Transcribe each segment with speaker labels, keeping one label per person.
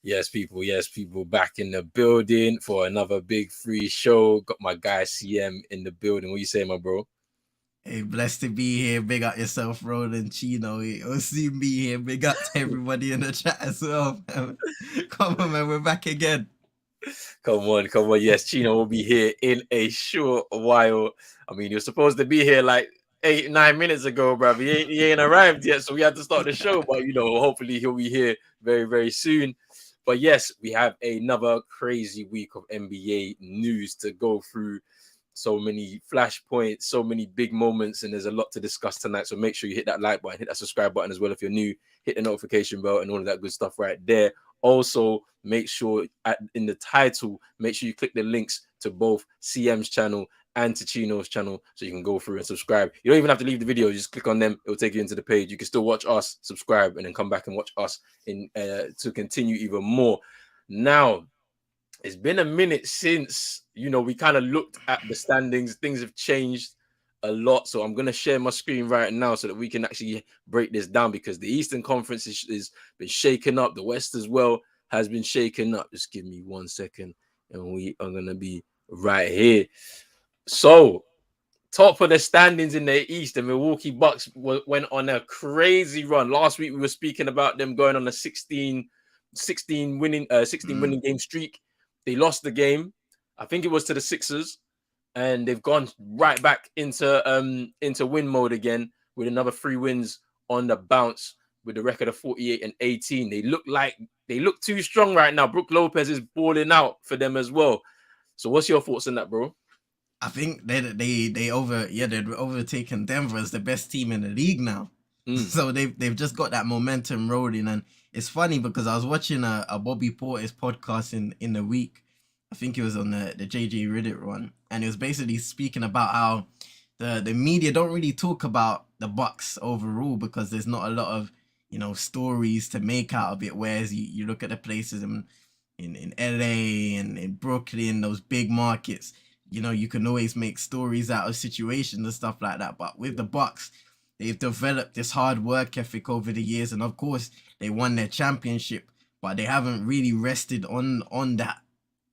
Speaker 1: Yes, people back in the building for another big free show. Got my guy CM in the building. What you say, my bro?
Speaker 2: Hey, blessed to be here. Big up yourself, Roland Chino. You'll see me here. Big up to everybody in the chat as well. Man. Come on, man. We're back again.
Speaker 1: Come on. Yes, Chino will be here in a short while. I mean, you're supposed to be here like 8, 9 minutes ago, bro. He ain't arrived yet, so we had to start the show. But hopefully he'll be here very, very soon. But yes, we have another crazy week of NBA news to go through. So many flashpoints, so many big moments, and there's a lot to discuss tonight. So make sure you hit that like button, hit that subscribe button as well if you're new, hit the notification bell and all of that good stuff right there. Also, make sure in the title, make sure you click the links to both CM's channel and to Chino's channel so you can go through and subscribe. You don't even have to leave the video, just click on them, it'll take you into the page. You can still watch us, subscribe, and then come back and watch us in to continue even more. Now, it's been a minute since we kind of looked at the standings. Things have changed a lot, so I'm gonna share my screen right now so that we can actually break this down because the Eastern Conference is been shaken up. The West as well has been shaken up. Just give me 1 second, and we are gonna be right here. So, top of the standings in the East, the Milwaukee Bucks went on a crazy run. Last week we were speaking about them going on a 16 winning game streak. They lost the game. I think it was to the Sixers, and they've gone right back into win mode again with another 3 wins on the bounce with a record of 48-18. They look too strong right now. Brook Lopez is balling out for them as well. So what's your thoughts on that, bro?
Speaker 2: I think they've overtaken Denver as the best team in the league now.
Speaker 1: Mm.
Speaker 2: So they've just got that momentum rolling, and it's funny because I was watching a Bobby Portis podcast in the week. I think it was on the JJ Reddit one, and it was basically speaking about how the media don't really talk about the Bucks overall because there's not a lot of stories to make out of it. Whereas you look at the places in LA and in Brooklyn, those big markets, you can always make stories out of situations and stuff like that. But with the Bucks, they've developed this hard work ethic over the years, and of course, they won their championship, but they haven't really rested on that.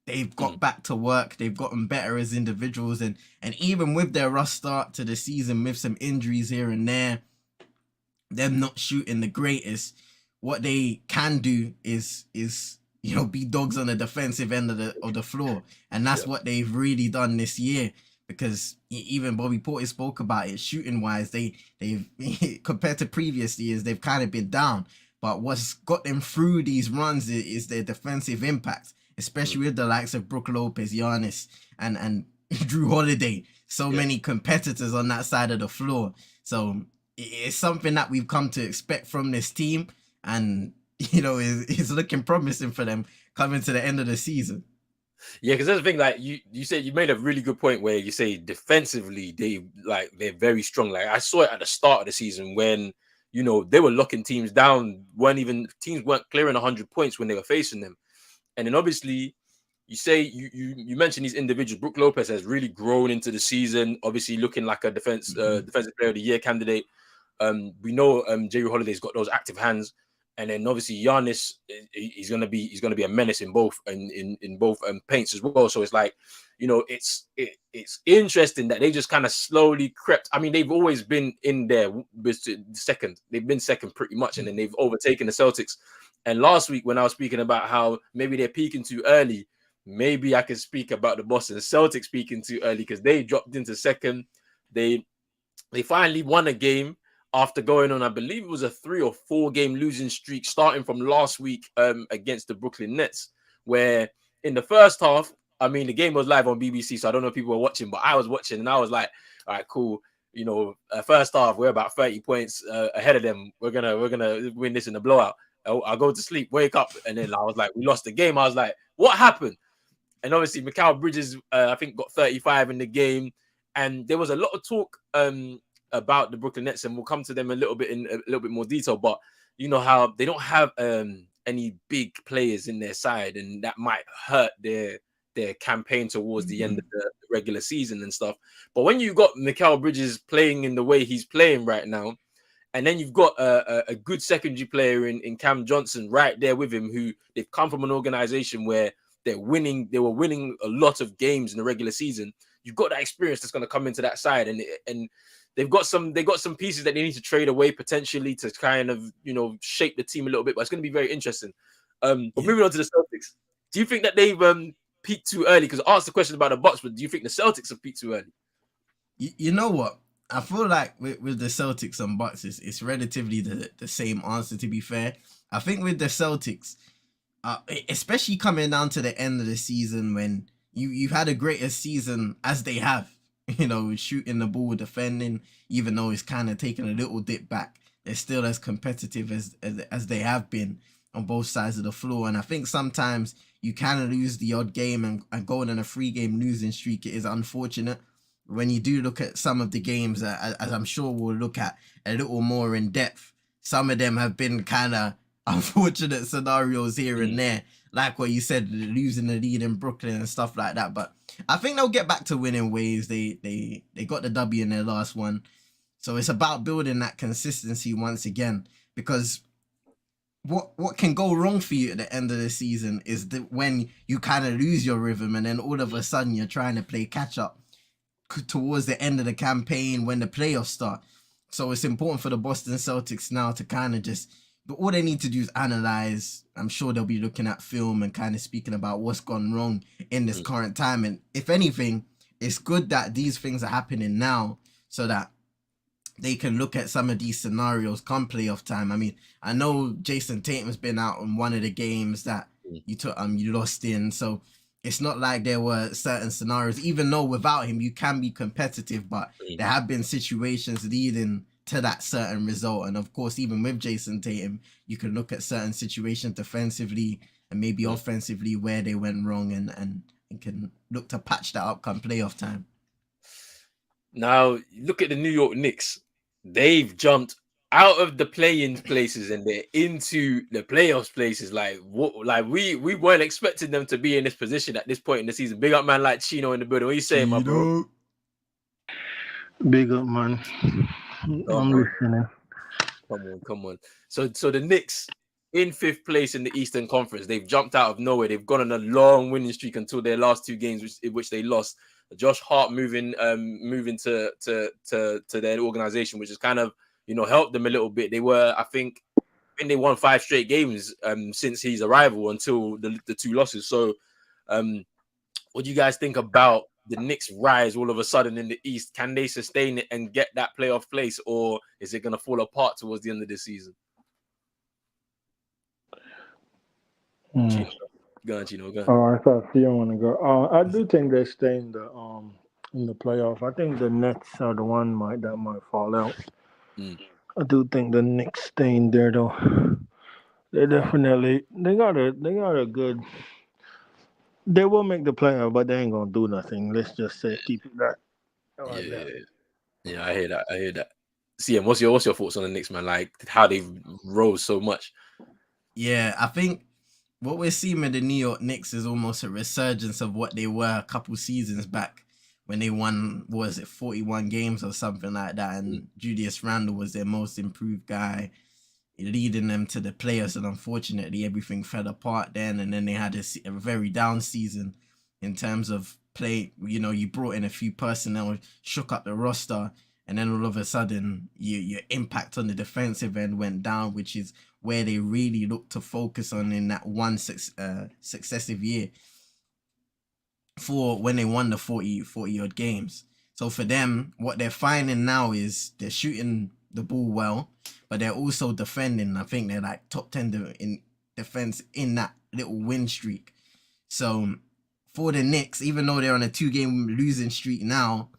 Speaker 2: They've got back to work. They've gotten better as individuals, and even with their rough start to the season, with some injuries here and there, them not shooting the greatest, what they can do is be dogs on the defensive end of the floor, and that's what they've really done this year. Because even Bobby Portis spoke about it, shooting wise, they've compared to previous years, they've kind of been down. But what's got them through these runs is their defensive impact, especially with the likes of Brook Lopez, Giannis, and Drew Holiday. So many competitors on that side of the floor. So it's something that we've come to expect from this team, and it's looking promising for them coming to the end of the season.
Speaker 1: Yeah, because that's the thing. Like you said, you made a really good point where you say defensively they're very strong. Like I saw it at the start of the season when they were locking teams down. Teams weren't clearing 100 points when they were facing them. And then obviously you say you mentioned these individuals. Brook Lopez has really grown into the season. Obviously looking like a defensive player of the year candidate. We know Jerry Holiday's got those active hands. And then obviously Giannis, he's gonna be a menace in both paints as well. So it's like, it's interesting that they just kind of slowly crept. I mean, they've always been in there second. They've been second pretty much, and then they've overtaken the Celtics. And last week when I was speaking about how maybe they're peaking too early, maybe I could speak about the Boston Celtics peaking too early because they dropped into second. They finally won a game after going on, I believe it was a 3 or 4 game losing streak starting from last week against the Brooklyn Nets, where in the first half, I mean, the game was live on BBC, so I don't know if people were watching, but I was watching and I was like, all right, cool. First half, we're about 30 points ahead of them. We're gonna win this in the blowout. I'll go to sleep, wake up, and then I was like, we lost the game. I was like, what happened? And obviously, Mikal Bridges, I think, got 35 in the game, and there was a lot of talk about the Brooklyn Nets, and we'll come to them a little bit more detail. But you know how they don't have any big players in their side, and that might hurt their campaign towards the end of the regular season and stuff. But when you got Mikal Bridges playing in the way he's playing right now, And then you've got a good secondary player in Cam Johnson right there with him, who they've come from an organization where they're winning. They were winning a lot of games in the regular season. You've got that experience that's going to come into that side, and they've got some pieces that they need to trade away potentially to kind of shape the team a little bit. But it's going to be very interesting. But moving on to the Celtics, do you think that they've peaked too early? Because I asked the question about the Bucks, but do you think the Celtics have peaked too early?
Speaker 2: You know what? I feel like with the Celtics and Bucks, it's relatively the same answer, to be fair. I think with the Celtics, especially coming down to the end of the season when you've had a greater season as they have, shooting the ball, defending, even though it's kind of taken a little dip back, they're still as competitive as they have been on both sides of the floor. And I think sometimes you kind of lose the odd game and going on a 3-game losing streak. It is unfortunate. When you do look at some of the games, as I'm sure we'll look at a little more in depth, some of them have been kind of unfortunate scenarios here and there, like what you said, losing the lead in Brooklyn and stuff like that. But I think they'll get back to winning ways. They got the W in their last one, so it's about building that consistency once again. Because what can go wrong for you at the end of the season is that when you kind of lose your rhythm and then all of a sudden you're trying to play catch up towards the end of the campaign when the playoffs start. So it's important for the Boston Celtics now to kind of but all they need to do is analyze. I'm sure they'll be looking at film and kind of speaking about what's gone wrong in this current time. And if anything, it's good that these things are happening now so that they can look at some of these scenarios come playoff time. I mean, I know Jason Tatum's been out in one of the games that you lost in, so it's not like there were certain scenarios, even though without him you can be competitive, but there have been situations leading to that certain result. And of course, even with Jason Tatum, you can look at certain situations defensively and maybe offensively where they went wrong and can look to patch that up come playoff time.
Speaker 1: Now, look at the New York Knicks. They've jumped out of the play-in places and they're into the playoffs places. Like we weren't expecting them to be in this position at this point in the season. Big up man like Chino in the building. What you saying, my bro?
Speaker 3: Big up, man. I'm listening.
Speaker 1: Come on. So the Knicks in 5th place in the Eastern Conference. They've jumped out of nowhere. They've gone on a long winning streak until their last 2 games, which they lost. Josh Hart moving to their organization, which has kind of helped them a little bit. They were, I think they won 5 straight games since his arrival until the 2 losses. So, what do you guys think about the Knicks' rise all of a sudden in the East? Can they sustain it and get that playoff place, or is it going to fall apart towards the end of the season? Chino. Go on, Chino. Go on.
Speaker 3: Oh, I thought Theo want to go. I do think they stay in the playoff. I think the Nets are the one that might fall out. I do think the Knicks stay in there though. They definitely they got a good. They will make the playoff, but they ain't gonna do nothing. Let's just say keep it that.
Speaker 1: Yeah, I hear that. CM, what's your thoughts on the Knicks, man? Like how they've rose so much.
Speaker 2: Yeah, I think what we're seeing with the New York Knicks is almost a resurgence of what they were a couple seasons back when they won, 41 games or something like that, and Julius Randle was their most improved guy, leading them to the playoffs. And unfortunately, everything fell apart then, and then they had a very down season in terms of play. You brought in a few personnel, shook up the roster, and then all of a sudden, your impact on the defensive end went down, which is where they really look to focus on in that one successive year for when they won the 40 odd games. So for them, what they're finding now is they're shooting the ball well, but they're also defending. I think they're like top 10 in defense in that little win streak. So for the Knicks, even though they're on a 2-game losing streak now,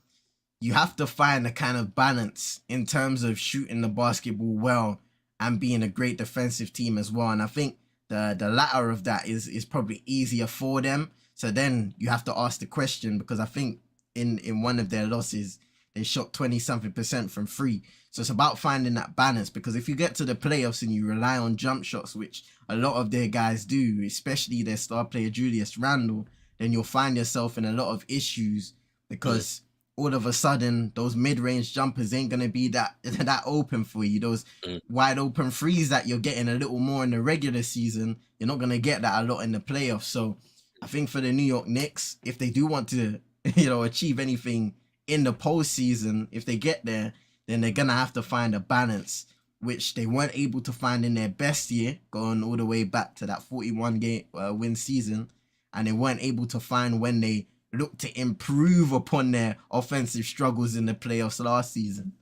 Speaker 2: you have to find a kind of balance in terms of shooting the basketball well and being a great defensive team as well. And I think the latter of that is probably easier for them. So then you have to ask the question, because I think in one of their losses, they shot 20-something% from 3. So it's about finding that balance, because if you get to the playoffs and you rely on jump shots, which a lot of their guys do, especially their star player Julius Randle, then you'll find yourself in a lot of issues, because all of a sudden those mid-range jumpers ain't gonna be that open for you. Those
Speaker 1: Mm.
Speaker 2: wide open threes that you're getting a little more in the regular season, you're not gonna get that a lot in the playoffs. So I think for the New York Knicks, if they do want to, achieve anything in the postseason, if they get there, then they're gonna have to find a balance, which they weren't able to find in their best year, going all the way back to that 41 game win season, and they weren't able to find when they look to improve upon their offensive struggles in the playoffs last season.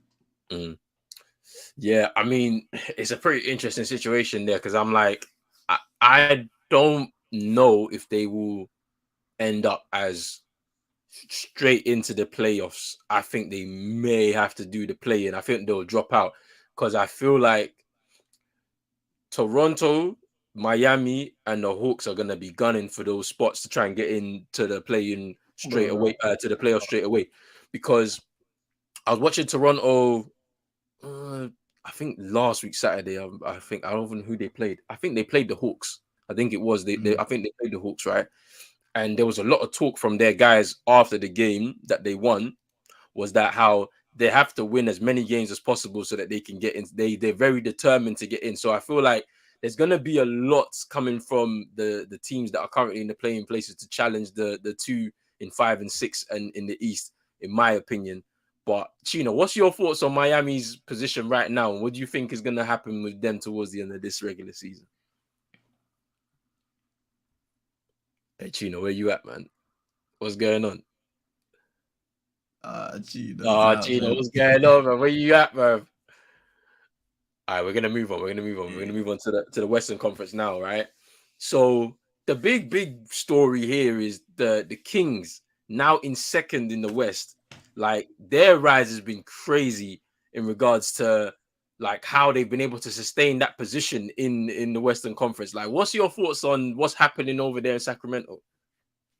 Speaker 1: Mm. Yeah, I mean, it's a pretty interesting situation there because I'm like, I don't know if they will end up as straight into the playoffs. I think they may have to do the play in. I think they'll drop out because I feel like Toronto, Miami, and the Hawks are gonna be gunning for those spots to try and get into the play-in straight
Speaker 3: Bro,
Speaker 1: away, to the playoffs straight away. Because I was watching Toronto. I think last week Saturday. I think I don't know who they played. I think they played the Hawks. I think it was they. I think they played the Hawks, right? And there was a lot of talk from their guys after the game that they won. Was that how they have to win as many games as possible so that they can get in? They're very determined to get in. So I feel like there's gonna be a lot coming from the teams that are currently in the playing places to challenge the 2 in 5 and 6 and in the East, in my opinion. But Chino, what's your thoughts on Miami's position right now? And what do you think is gonna happen with them towards the end of this regular season? Hey Chino, where you at, man? What's going on?
Speaker 2: Gino's out,
Speaker 1: Chino,
Speaker 2: man.
Speaker 1: what's going on, man? Where you at, man? All right, we're gonna move on. We're gonna move on. We're
Speaker 2: Yeah.
Speaker 1: gonna move on to the Western Conference now, right? So the big story here is the Kings now in second in the West. Like their rise has been crazy in regards to like how they've been able to sustain that position in the Western Conference. Like, what's your thoughts on what's happening over there in Sacramento?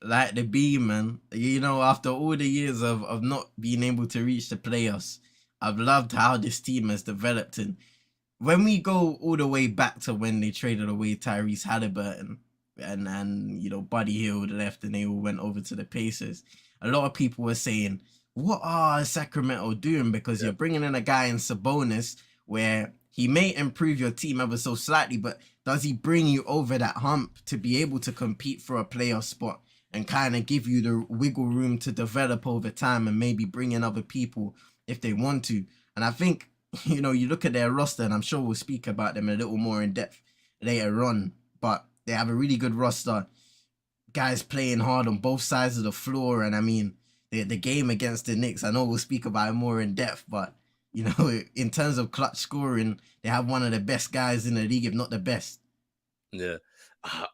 Speaker 2: Like the beam, man. After all the years of not being able to reach the playoffs, I've loved how this team has developed. And when we go all the way back to when they traded away Tyrese Halliburton and Buddy Hield left and they all went over to the Pacers, a lot of people were saying, "What are Sacramento doing?" Because
Speaker 1: Yeah.
Speaker 2: you're bringing in a guy in Sabonis where he may improve your team ever so slightly, but does he bring you over that hump to be able to compete for a playoff spot and kind of give you the wiggle room to develop over time and maybe bring in other people if they want to? And I think you look at their roster, and I'm sure we'll speak about them a little more in depth later on, but they have a really good roster. Guys playing hard on both sides of the floor, and I mean, the game against the Knicks, I know we'll speak about it more in depth, but, in terms of clutch scoring, they have one of the best guys in the league, if not the best.
Speaker 1: Yeah.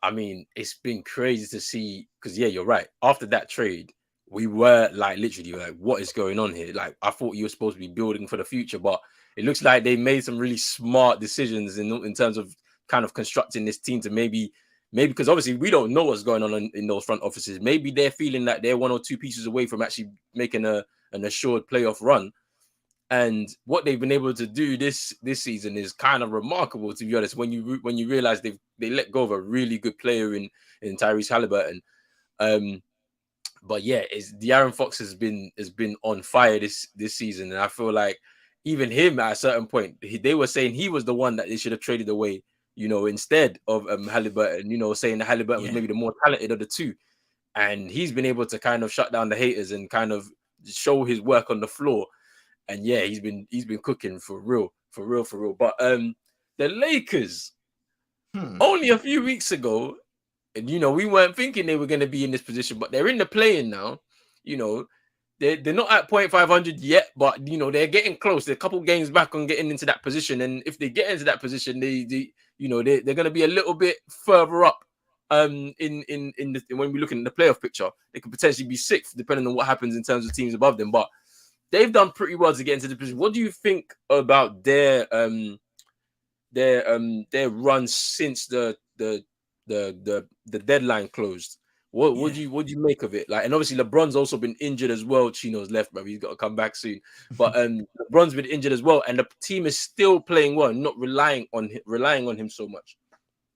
Speaker 1: I mean, it's been crazy to see because, yeah, you're right. After that trade, we were like literally like, what is going on here? Like, I thought you were supposed to be building for the future, but it looks like they made some really smart decisions in terms of kind of constructing this team to maybe because obviously we don't know what's going on in those front offices. Maybe they're feeling like they're 1 or 2 pieces away from actually making an assured playoff run. And what they've been able to do this season is kind of remarkable, to be honest. When you realize they let go of a really good player in Tyrese Halliburton, but yeah, it's De'Aaron Fox has been on fire this season, and I feel like even him at a certain point, they were saying he was the one that they should have traded away, instead of Halliburton. Saying that Halliburton was
Speaker 2: Yeah.
Speaker 1: maybe the more talented of the two, and he's been able to kind of shut down the haters and kind of show his work on the floor. And yeah, he's been cooking for real. But the Lakers only a few weeks ago, and we weren't thinking they were going to be in this position, but they're in the play-in now. They're not at 0.500 yet, but they're getting close. They're a couple games back on getting into that position, and if they get into that position, they're going to be a little bit further up. In when we look in the playoff picture, they could potentially be sixth, depending on what happens in terms of teams above them. But they've done pretty well to get into the position. What do you think about their run since the deadline closed? What
Speaker 2: Yeah.
Speaker 1: do you make of it? Like, and obviously LeBron's also been injured as well. Chino's left, but he's got to come back soon. But LeBron's been injured as well, and the team is still playing well, not relying on him so much.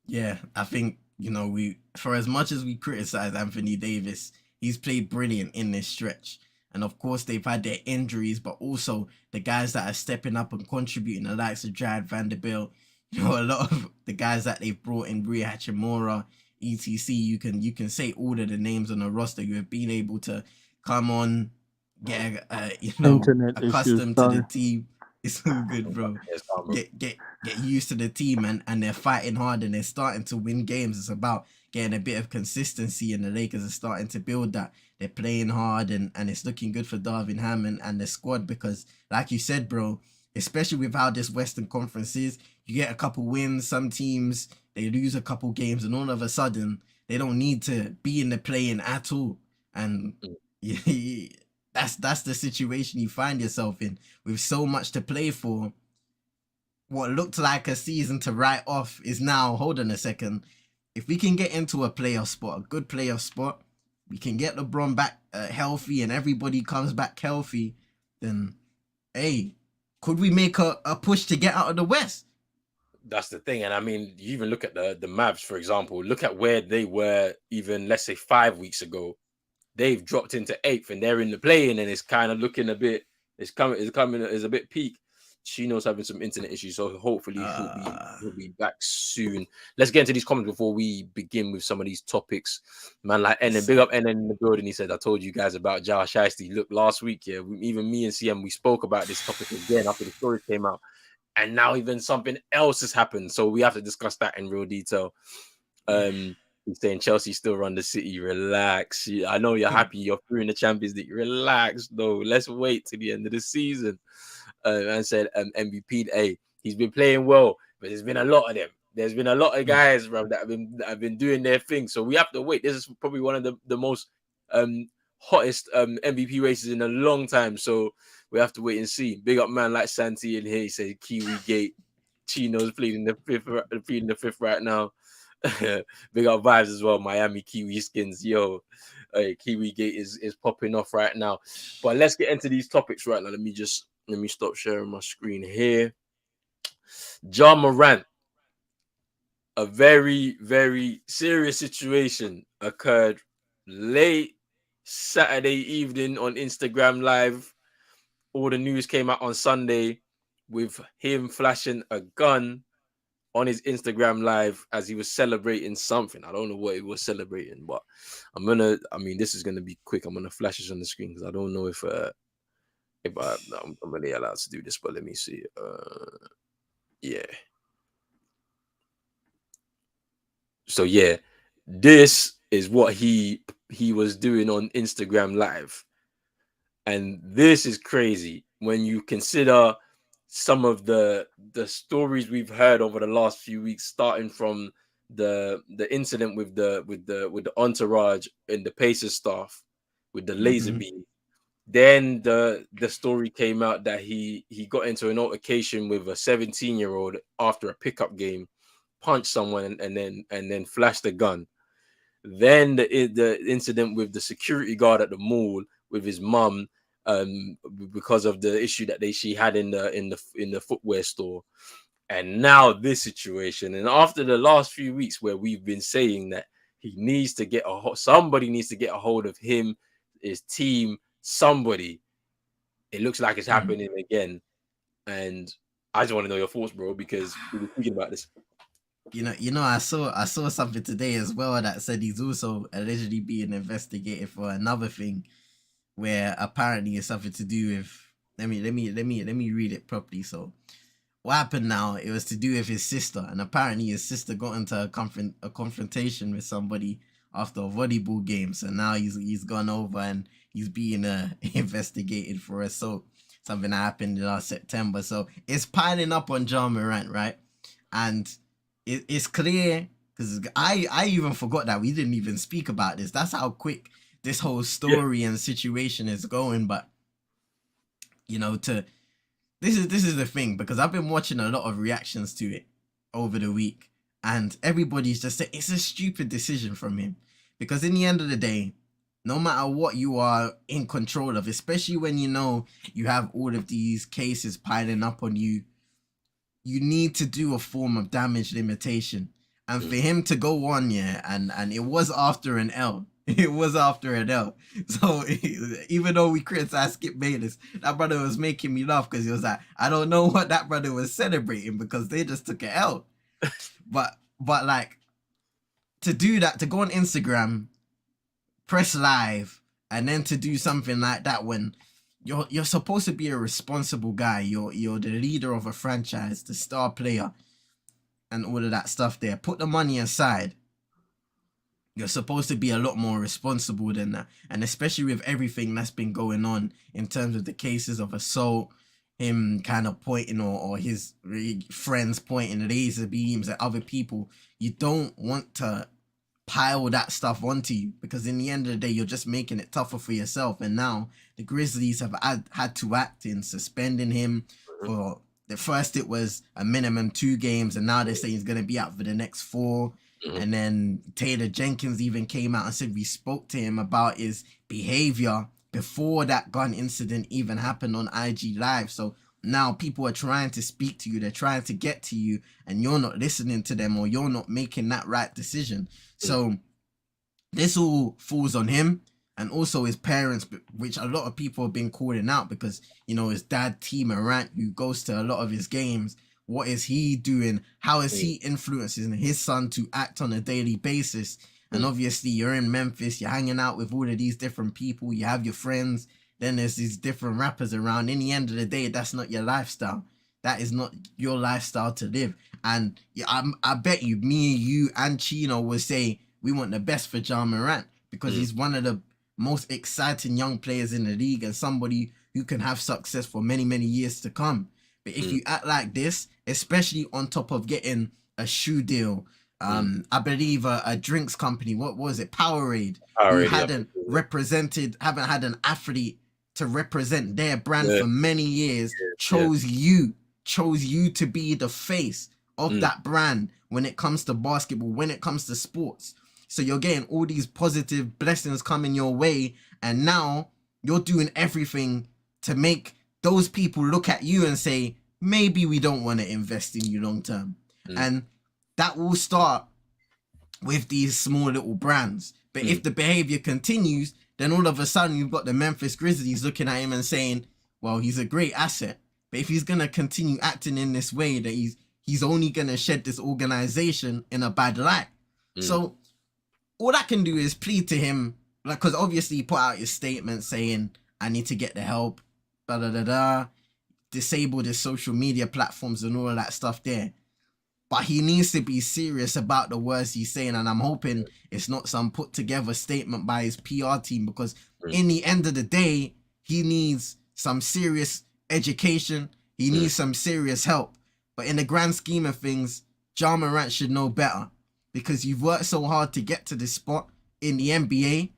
Speaker 2: Yeah, I think, we for as much as we criticize Anthony Davis, he's played brilliant in this stretch. And of course, they've had their injuries, but also the guys that are stepping up and contributing, the likes of Jared Vanderbilt, a lot of the guys that they've brought in, Rui Hachimura, etc. You can say all of the names on the roster. You have been able to come on, get
Speaker 3: Internet issues,
Speaker 2: accustomed to the
Speaker 3: sorry.
Speaker 2: team. It's all good, bro.
Speaker 1: Yes, calm, bro.
Speaker 2: Get used to the team, and they're fighting hard and they're starting to win games. It's about getting a bit of consistency, and the Lakers are starting to build that. They're playing hard, and it's looking good for Darvin Ham and the squad, because like you said, bro, especially with how this Western Conference is, you get a couple wins, some teams they lose a couple games, and all of a sudden they don't need to be in the play-in at all. And that's the situation you find yourself in, with so much to play for. What looked like a season to write off is now, hold on a second, if we can get into a playoff spot, a good playoff spot, we can get LeBron back healthy and everybody comes back healthy, then hey, could we make a push to get out of the West?
Speaker 1: That's the thing. And I mean, you even look at the Mavs, for example, look at where they were even, let's say, 5 weeks ago. They've dropped into 8th and they're in the play-in, and it's kind of looking a bit, it's a bit peak. Chino's having some internet issues, so hopefully he'll be back soon. Let's get into these comments before we begin with some of these topics. Man, like Ennen, big up Ennen in the building. He said, I told you guys about Josh Shiesty. Look, last week, yeah, even me and CM, we spoke about this topic again after the story came out. And now even something else has happened. So we have to discuss that in real detail. He's saying Chelsea still run the city. Relax. I know you're happy you're through in the Champions League. Relax, though. Let's wait till the end of the season. And said MVP. Hey, he's been playing well, but there's been a lot of them. There's been a lot of guys, bro, that have been doing their thing. So we have to wait. This is probably one of the most hottest MVP races in a long time. So we have to wait and see. Big up man like Santi in here. He said Kiwi Gate. Chino's pleading the fifth right now. Big up vibes as well. Miami Kiwi Skins. Yo, Kiwi Gate is popping off right now. But let's get into these topics right now. Let me stop sharing my screen here. Ja Morant. A very, very serious situation occurred late Saturday evening on Instagram Live. All the news came out on Sunday with him flashing a gun on his Instagram Live as he was celebrating something. I don't know what he was celebrating, but this is gonna be quick. I'm gonna flash this on the screen because I don't know if I'm really allowed to do this, but let me see. Yeah. So yeah, this is what he was doing on Instagram Live. And this is crazy when you consider some of the stories we've heard over the last few weeks, starting from the incident with the entourage and the Pacers staff with the laser beam. Then the story came out that he got into an altercation with a 17-year-old after a pickup game, punched someone and then flashed a gun. Then the incident with the security guard at the mall with his mum, because of the issue that she had in the footwear store. And now this situation. And after the last few weeks where we've been saying that somebody needs to get a hold of him, his team, somebody, it looks like it's happening again. And I just want to know your thoughts, bro, because we were thinking about this.
Speaker 2: I saw something today as well that said he's also allegedly being investigated for another thing, where apparently it's something to do with. Let me read it properly. So, what happened now? It was to do with his sister, and apparently his sister got into a confrontation with somebody after a volleyball game. So now he's gone over and he's being investigated for assault. Something that happened last September. So it's piling up on Ja Morant, right? And it's clear, because I even forgot that we didn't even speak about this. That's how quick this whole story and situation is going. But this is the thing, because I've been watching a lot of reactions to it over the week, and everybody's just saying it's a stupid decision from him, because in the end of the day, no matter what you are in control of, especially when you have all of these cases piling up on you, you need to do a form of damage limitation. And for him to go on, and it was after an L. It was after an L. So even though we criticized Skip Bayless, that brother was making me laugh because he was like, I don't know what that brother was celebrating because they just took an L. But like, to do that, to go on Instagram, press live, and then to do something like that when you're supposed to be a responsible guy, you're the leader of a franchise, the star player, and all of that stuff there. Put the money aside. You're supposed to be a lot more responsible than that. And especially with everything that's been going on in terms of the cases of assault, him kind of pointing or his friends pointing laser beams at other people. You don't want to pile that stuff onto you because in the end of the day, you're just making it tougher for yourself. And now the Grizzlies have had to act in suspending him for the first. It was a minimum 2 games, and now they're saying he's going to be out for the next 4. And then Taylor Jenkins even came out and said we spoke to him about his behavior before that gun incident even happened on IG Live. So now people are trying to speak to you, they're trying to get to you, and you're not listening to them, or you're not making that right decision. So this all falls on him and also his parents, which a lot of people have been calling out because, you know, his dad, T. Morant, who goes to a lot of his games, what is he doing? How is he influencing his son to act on a daily basis? And obviously you're in Memphis, you're hanging out with all of these different people, you have your friends, then there's these different rappers around. In the end of the day, that's not your lifestyle. That is not your lifestyle to live. And I bet you, me, you, and Chino will say we want the best for Ja Morant because he's one of the most exciting young players in the league and somebody who can have success for many, many years to come. But if you act like this, especially on top of getting a shoe deal, I believe a drinks company, what was it, Powerade, who haven't had an athlete to represent their brand for many years, chose you to be the face of that brand when it comes to basketball, when it comes to sports. So you're getting all these positive blessings coming your way, and now you're doing everything to make those people look at you and say, maybe we don't want to invest in you long term. And that will start with these small little brands. But if the behavior continues, then all of a sudden you've got the Memphis Grizzlies looking at him and saying, well, he's a great asset. But if he's going to continue acting in this way, that he's only going to shed this organization in a bad light. So all I can do is plead to him, like, because obviously he put out his statement saying, I need to get the help, disable the social media platforms and all of that stuff there. But he needs to be serious about the words he's saying, and I'm hoping it's not some put together statement by his PR team, because in the end of the day, he needs some serious education, he needs some serious help. But in the grand scheme of things, Ja Morant should know better, because you've worked so hard to get to this spot in the NBA,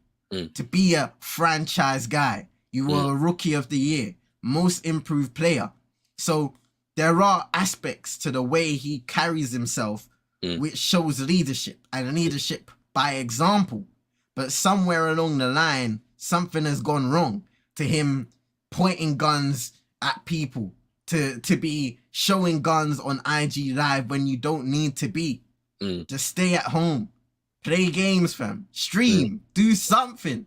Speaker 2: to be a franchise guy. You were a rookie of the year, most improved player. So there are aspects to the way he carries himself which shows leadership, and leadership by example. But somewhere along the line, something has gone wrong to him pointing guns at people, to be showing guns on IG Live when you don't need to be. Just stay at home, play games, fam, stream, do something.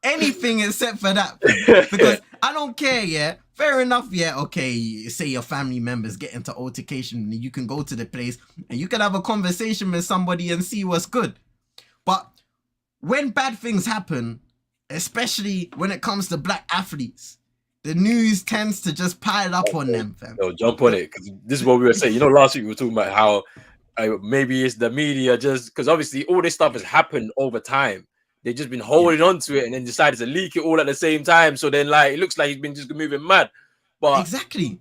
Speaker 2: Anything except for that, fam. Because I don't care, yeah. Fair enough, yeah, okay, say your family members get into altercation and you can go to the place and you can have a conversation with somebody and see what's good. But when bad things happen, especially when it comes to black athletes, the news tends to just pile up on them, fam.
Speaker 1: Yo, jump on it, because this is what we were saying. You know, last week we were talking about how maybe it's the media, just because obviously all this stuff has happened over time. They've just been holding on to it and then decided to leak it all at the same time. So then, like, it looks like he's been just moving mad. But
Speaker 2: exactly,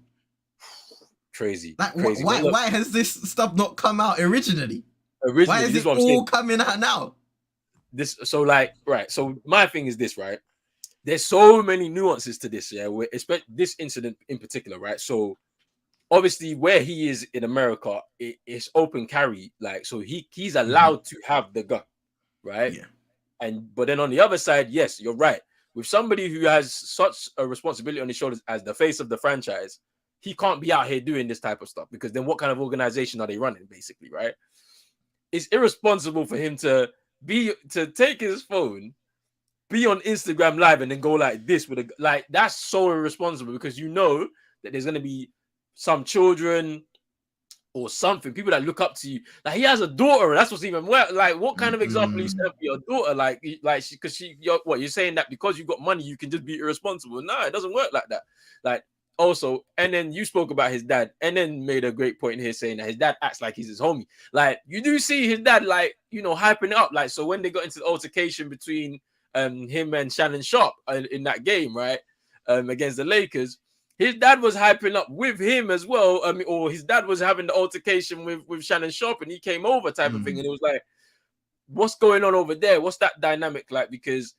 Speaker 1: crazy.
Speaker 2: Like,
Speaker 1: crazy.
Speaker 2: Why has this stuff not come out originally? Why is
Speaker 1: this
Speaker 2: it all coming out now?
Speaker 1: So my thing is this, right? There's so many nuances to this, yeah. Especially this incident in particular, right? So obviously, where he is in America, it's open carry, like, so he's allowed to have the gun, right?
Speaker 2: Yeah.
Speaker 1: But then on the other side, yes, you're right. With somebody who has such a responsibility on his shoulders as the face of the franchise, he can't be out here doing this type of stuff, because then what kind of organization are they running, basically, right? It's irresponsible for him to take his phone be on Instagram Live and then go like this with like that's so irresponsible because you know that there's gonna be some children or something, people that look up to you. Like he has a daughter, and that's what's even worse. Like, what kind of example you set for your daughter? Like you're saying that because you got money, you can just be irresponsible. No, it doesn't work like that. Like, also, and then you spoke about his dad, and then made a great point here saying that his dad acts like he's his homie. Like, you do see his dad, like, hyping it up. Like, so when they got into the altercation between him and Shannon Sharp in that game, right, against the Lakers. His dad was hyping up with him as well. Or his dad was having the altercation with Shannon Sharp, and he came over type of thing. And it was like, what's going on over there? What's that dynamic like? Because,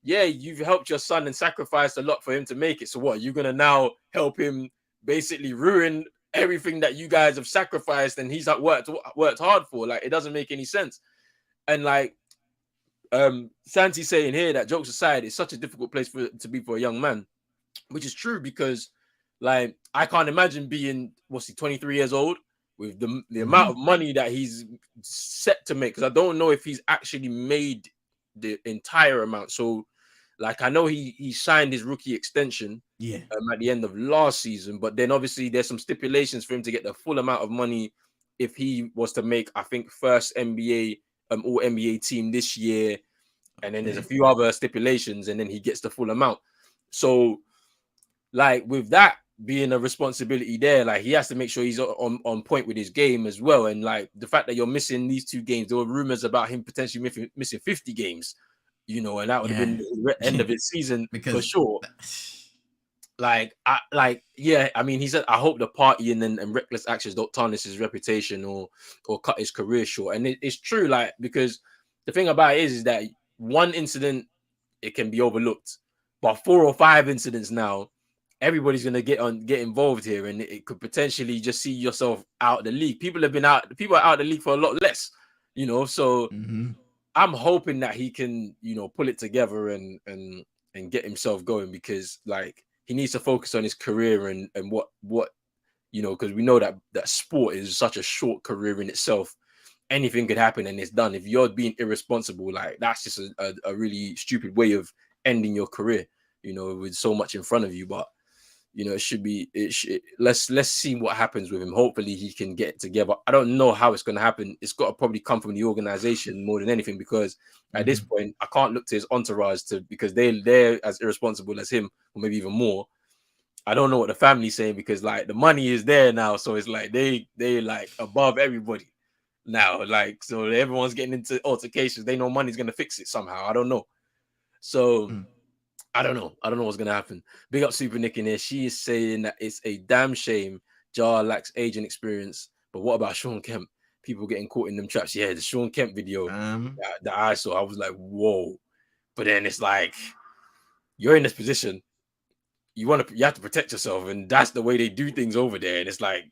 Speaker 1: yeah, you've helped your son and sacrificed a lot for him to make it. So what? You're going to now help him basically ruin everything that you guys have sacrificed and he's worked hard for? Like, it doesn't make any sense. And like, Santi saying here that jokes aside, it's such a difficult place to be for a young man, which is true because, like, I can't imagine being, 23 years old with the amount of money that he's set to make. Because I don't know if he's actually made the entire amount. So, like, I know he signed his rookie extension at the end of last season. But then, obviously, there's some stipulations for him to get the full amount of money if he was to make, I think, first NBA, All-NBA team this year. And then there's a few other stipulations. And then he gets the full amount. So, like, with that being a responsibility there, like, he has to make sure he's on point with his game as well. And like the fact that you're missing these 2 games, there were rumors about him potentially missing 50 games, and that would have been the end of his season for sure. I mean, he said, I hope the partying and reckless actions don't tarnish his reputation or cut his career short. And it's true, like, because the thing about it is that one incident, it can be overlooked, but 4 or 5 incidents now, everybody's going to get involved here, and it could potentially just see yourself out of the league. People are out of the league for a lot less, so I'm hoping that he can, pull it together and get himself going, because like he needs to focus on his career and what because we know that sport is such a short career in itself. Anything could happen and it's done. If you're being irresponsible, like, that's just a really stupid way of ending your career, with so much in front of you. But let's see what happens with him. Hopefully he can get it together. I don't know how it's going to happen. It's got to probably come from the organization more than anything, because at this point I can't look to his entourage because they're as irresponsible as him, or maybe even more. I don't know what the family's saying, because like the money is there now, so it's like they like above everybody now, like, so everyone's getting into altercations. They know money's going to fix it somehow. I don't know. So I don't know what's going to happen. Big up Super Nick in here. She is saying that it's a damn shame Jar lacks agent experience. But what about Sean Kemp? People getting caught in them traps. Yeah, the Sean Kemp video that I saw, I was like, whoa. But then it's like, you're in this position. You have to protect yourself. And that's the way they do things over there. And it's like,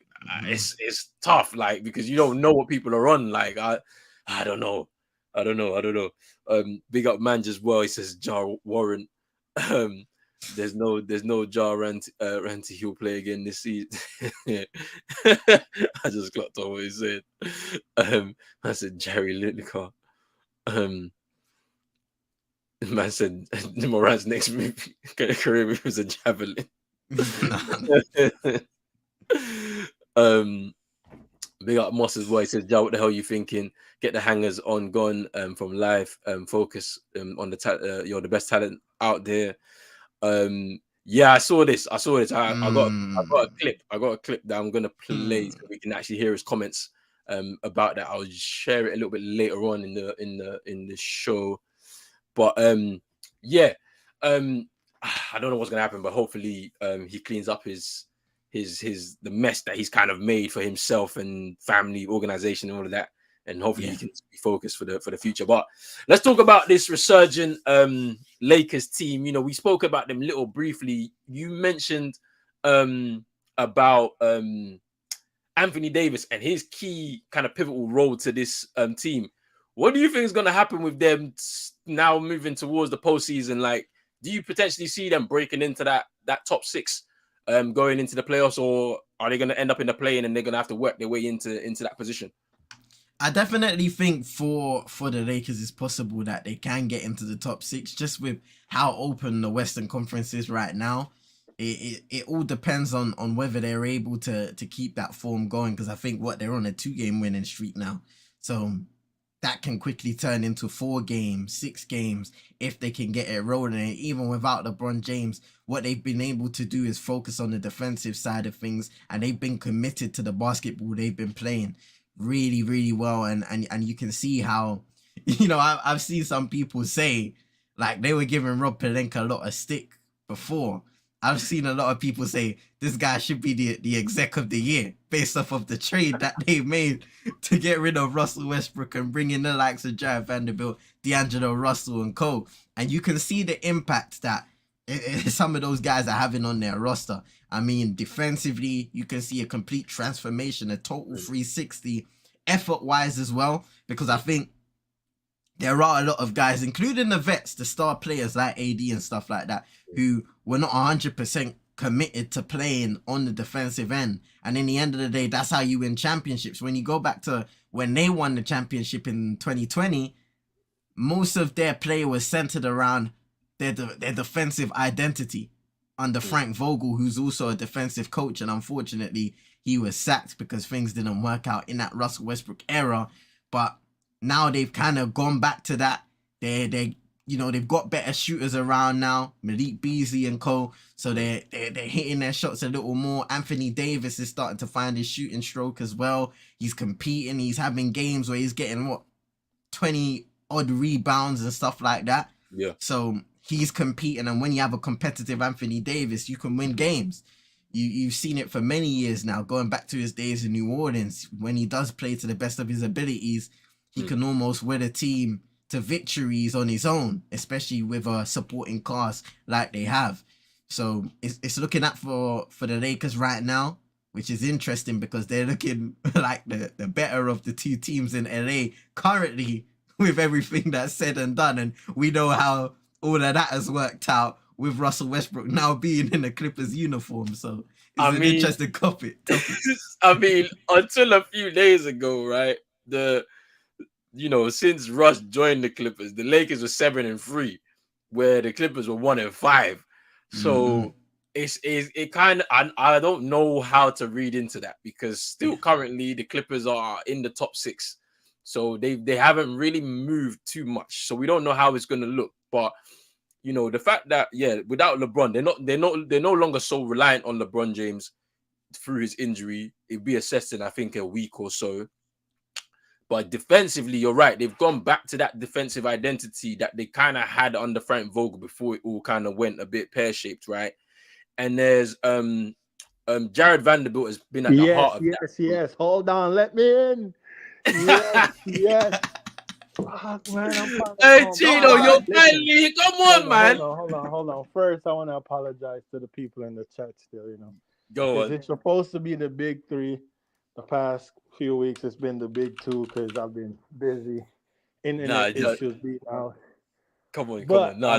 Speaker 1: it's tough, like, because you don't know what people are on. Like, I don't know. Big up Manj as well. He says Jar Warren. There's no Jar Ranty he'll play again this season. I just clocked on what he said. I said Jerry Lineker. Man said Morant's next career move was a javelin. Big up Moss as well. He says, "Joe, what the hell are you thinking? Get the hangers on gone from live. Focus on you're the best talent out there." Yeah, I saw this. I got a clip. I got a clip that I'm gonna play so we can actually hear his comments about that. I'll share it a little bit later on in the show. But I don't know what's gonna happen, but hopefully he cleans up the mess that he's kind of made for himself and family, organization, and all of that, and hopefully he can be focused for the future. But let's talk about this resurgent Lakers team. We spoke about them little briefly. You mentioned about Anthony Davis and his key kind of pivotal role to this team. What do you think is going to happen with them now moving towards the postseason? Like, do you potentially see them breaking into that top 6 going into the playoffs, or are they going to end up in the play-in and they're going to have to work their way into that position?
Speaker 2: I definitely think for the Lakers, it's possible that they can get into the top six, just with how open the Western Conference is right now. It all depends on whether they're able to keep that form going, because I think they're on a 2-game winning streak now, so that can quickly turn into 4 games, 6 games if they can get it rolling. And even without LeBron James, what they've been able to do is focus on the defensive side of things, and they've been committed to the basketball they've been playing really, really well. And you can see how, I've seen some people say, like, they were giving Rob Pelinka a lot of stick before. I've seen a lot of people say this guy should be the exec of the year based off of the trade that they made to get rid of Russell Westbrook and bring in the likes of Jared Vanderbilt, D'Angelo Russell, and Cole. And you can see the impact that some of those guys are having on their roster. I mean, defensively, you can see a complete transformation, a total 360, effort-wise as well, because I think there are a lot of guys, including the vets, the star players like AD and stuff like that, who were not 100% committed to playing on the defensive end. And in the end of the day, that's how you win championships. When you go back to when they won the championship in 2020, most of their play was centered around their defensive identity under Frank Vogel, who's also a defensive coach. And unfortunately, he was sacked because things didn't work out in that Russell Westbrook era. But now they've kind of gone back to that. They've got better shooters around now, Malik Beasley and co. So they're hitting their shots a little more. Anthony Davis is starting to find his shooting stroke as well. He's competing. He's having games where he's getting 20 odd rebounds and stuff like that.
Speaker 1: Yeah.
Speaker 2: So he's competing, and when you have a competitive Anthony Davis, you can win games. You've seen it for many years now, going back to his days in New Orleans. When he does play to the best of his abilities, he can almost win a team to victories on his own, especially with a supporting cast like they have. So it's looking at for the Lakers right now, which is interesting because they're looking like the better of the two teams in LA currently, with everything that's said and done. And we know how all of that has worked out with Russell Westbrook now being in the Clippers uniform. So it's an interesting topic.
Speaker 1: I mean, until a few days ago, right? Since Russ joined the Clippers, the Lakers were 7-3, where the Clippers were 1-5. So it kind of, I don't know how to read into that, because still currently the Clippers are in the top 6. So they haven't really moved too much. So we don't know how it's going to look. But the fact that without LeBron, they're no longer so reliant on LeBron James through his injury. It'll be assessed in, I think, a week or so. But defensively, you're right. They've gone back to that defensive identity that they kind of had under Frank Vogel before it all kind of went a bit pear-shaped, right? And there's Jared Vanderbilt has been at the heart of that.
Speaker 3: Yes. Hold on, let me in. Yes. Fuck, man,
Speaker 1: hey, Chino, you're finally. Come on, man.
Speaker 3: Hold on. First, I want to apologize to the people in the chat still,
Speaker 1: Go on.
Speaker 3: It's supposed to be the big 3. The past few weeks, it's been the big 2 because I've been busy. Internet issues being out.
Speaker 1: Come on. No,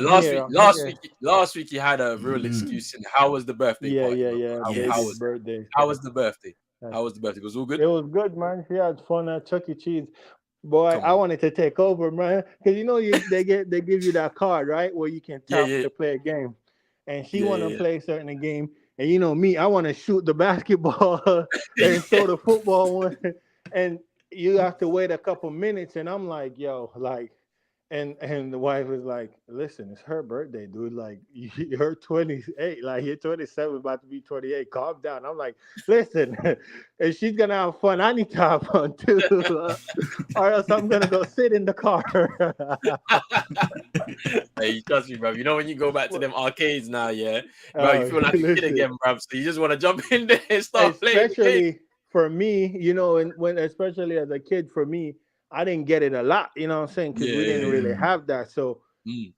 Speaker 1: last week you had a real excuse. And how was the birthday party?
Speaker 3: Yeah.
Speaker 1: How was the birthday? How was the birthday? It was all good?
Speaker 3: It was good, man. We had fun at Chuck E. Cheese. Boy, I wanted to take over, man. Because they give you that card, right? Where you can tap to play a game. And she want to play a certain game. And me, I want to shoot the basketball and throw the football one. And you have to wait a couple minutes. And I'm like, and the wife was like, listen, it's her birthday, dude. Like, you're 28. Like, you're 27, about to be 28. Calm down. I'm like, listen, if she's going to have fun, I need to have fun too. Or else I'm going to go sit in the car.
Speaker 1: Hey, trust me, bro. When you go back to them arcades now, bro, you feel like a kid again, bro. So you just want to jump in there and start playing.
Speaker 3: Especially for me, and especially as a kid, for me, I didn't get it a lot, you know what I'm saying? Because we didn't really have that. So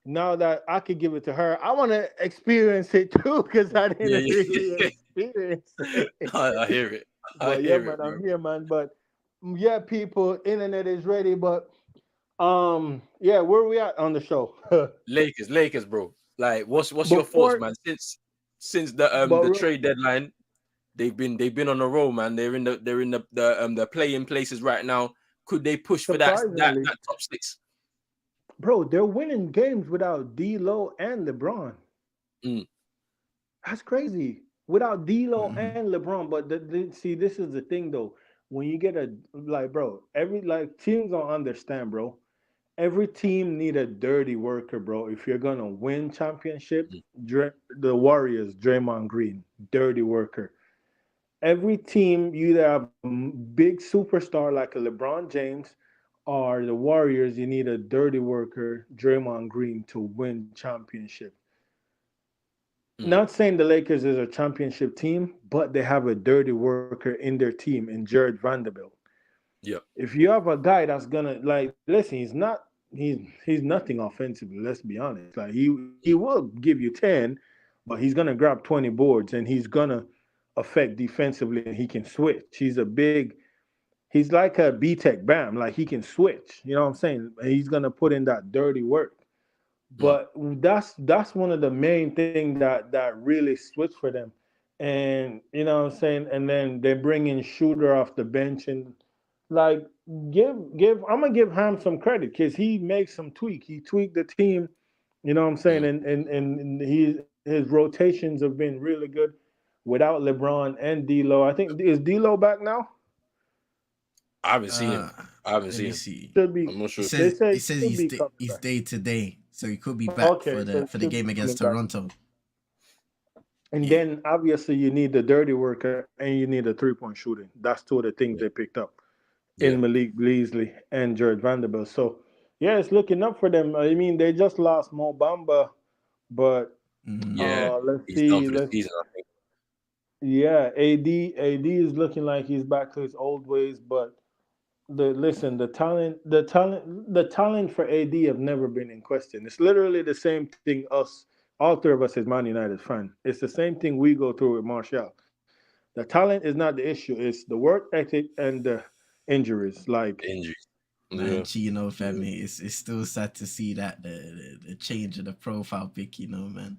Speaker 3: now that I could give it to her, I want to experience it too, because I didn't really experience it.
Speaker 1: I hear it.
Speaker 3: I'm here, man. But people, internet is ready. But where we at on the show?
Speaker 1: Lakers, bro. Like, what's your thoughts, man? Since the trade deadline, they've been on a roll, man. They're in the playing places right now. could they push for
Speaker 3: Surprisingly,
Speaker 1: that top six?
Speaker 3: bro, they're winning games without D'Lo and LeBron.
Speaker 1: Mm,
Speaker 3: That's crazy. Without D'Lo
Speaker 2: Mhm.
Speaker 3: and LeBron, but see, this is the thing though. When you get a like, bro, every like teams don't understand, bro. Every team need a dirty worker, bro. If you're gonna win championship,
Speaker 1: mm,
Speaker 3: The Warriors, Draymond Green, dirty worker. Every team you either have a big superstar like a LeBron James or the Warriors, you need a dirty worker, Draymond Green, to win championship.
Speaker 1: mm.
Speaker 3: Not saying the Lakers is a championship team, but they have a dirty worker in their team in Jared Vanderbilt.
Speaker 1: Yep.
Speaker 3: If you have a guy that's gonna like listen, he's nothing offensively, let's be honest. Like he
Speaker 1: Mm,
Speaker 3: will give you 10, but he's gonna grab 20 boards and he's gonna affect defensively and he can switch. He's like a B Tech Bam, like he can switch. You know what I'm saying? He's gonna put in that dirty work.
Speaker 1: mm.
Speaker 3: But that's one of the main things that really switched for them. And you know what I'm saying? And then they bring in Shooter off the bench and like give I'm gonna give Ham some credit because he makes some tweak. He tweaked the team, you know what I'm saying?
Speaker 1: Mm.
Speaker 3: And his rotations have been really good without LeBron and D'Lo. I think is D'Lo back now?
Speaker 1: I haven't seen him.
Speaker 2: Uh,
Speaker 1: I haven't
Speaker 2: Let
Speaker 1: seen
Speaker 2: me
Speaker 1: him.
Speaker 2: see.
Speaker 3: Should be.
Speaker 1: I'm not
Speaker 2: It
Speaker 1: sure.
Speaker 3: They
Speaker 2: says
Speaker 3: say
Speaker 2: it
Speaker 3: he
Speaker 2: says
Speaker 3: should be coming
Speaker 2: he's
Speaker 3: back.
Speaker 2: day to day, so he could be back
Speaker 3: Okay, so he
Speaker 2: for the
Speaker 3: should
Speaker 2: game
Speaker 3: be coming
Speaker 2: against
Speaker 3: back.
Speaker 2: Toronto.
Speaker 3: And
Speaker 2: Yeah.
Speaker 3: then obviously you need the dirty worker and you need the 3-point shooting. That's two of the things they
Speaker 1: Yeah.
Speaker 3: picked up in
Speaker 1: Yeah.
Speaker 3: Malik Beasley and Jared Vanderbilt. So yeah, it's looking up for them. I mean, they just lost Mo Bamba, but
Speaker 2: Mm-hmm.
Speaker 1: Yeah.
Speaker 3: let's
Speaker 1: He's done
Speaker 3: see.
Speaker 1: for the
Speaker 3: Let's
Speaker 1: season, I think.
Speaker 3: yeah, AD is looking like he's back to his old ways, but the talent for AD have never been in question. It's literally the same thing us all three of us as Man United fan. It's the same thing we go through with Martial. The talent is not the issue. It's the work ethic and the injuries. Like,
Speaker 1: Injuries.
Speaker 2: Man,
Speaker 1: Yeah.
Speaker 2: Chino
Speaker 1: Yeah.
Speaker 2: family, it's still sad to see that the change of the profile pic, man.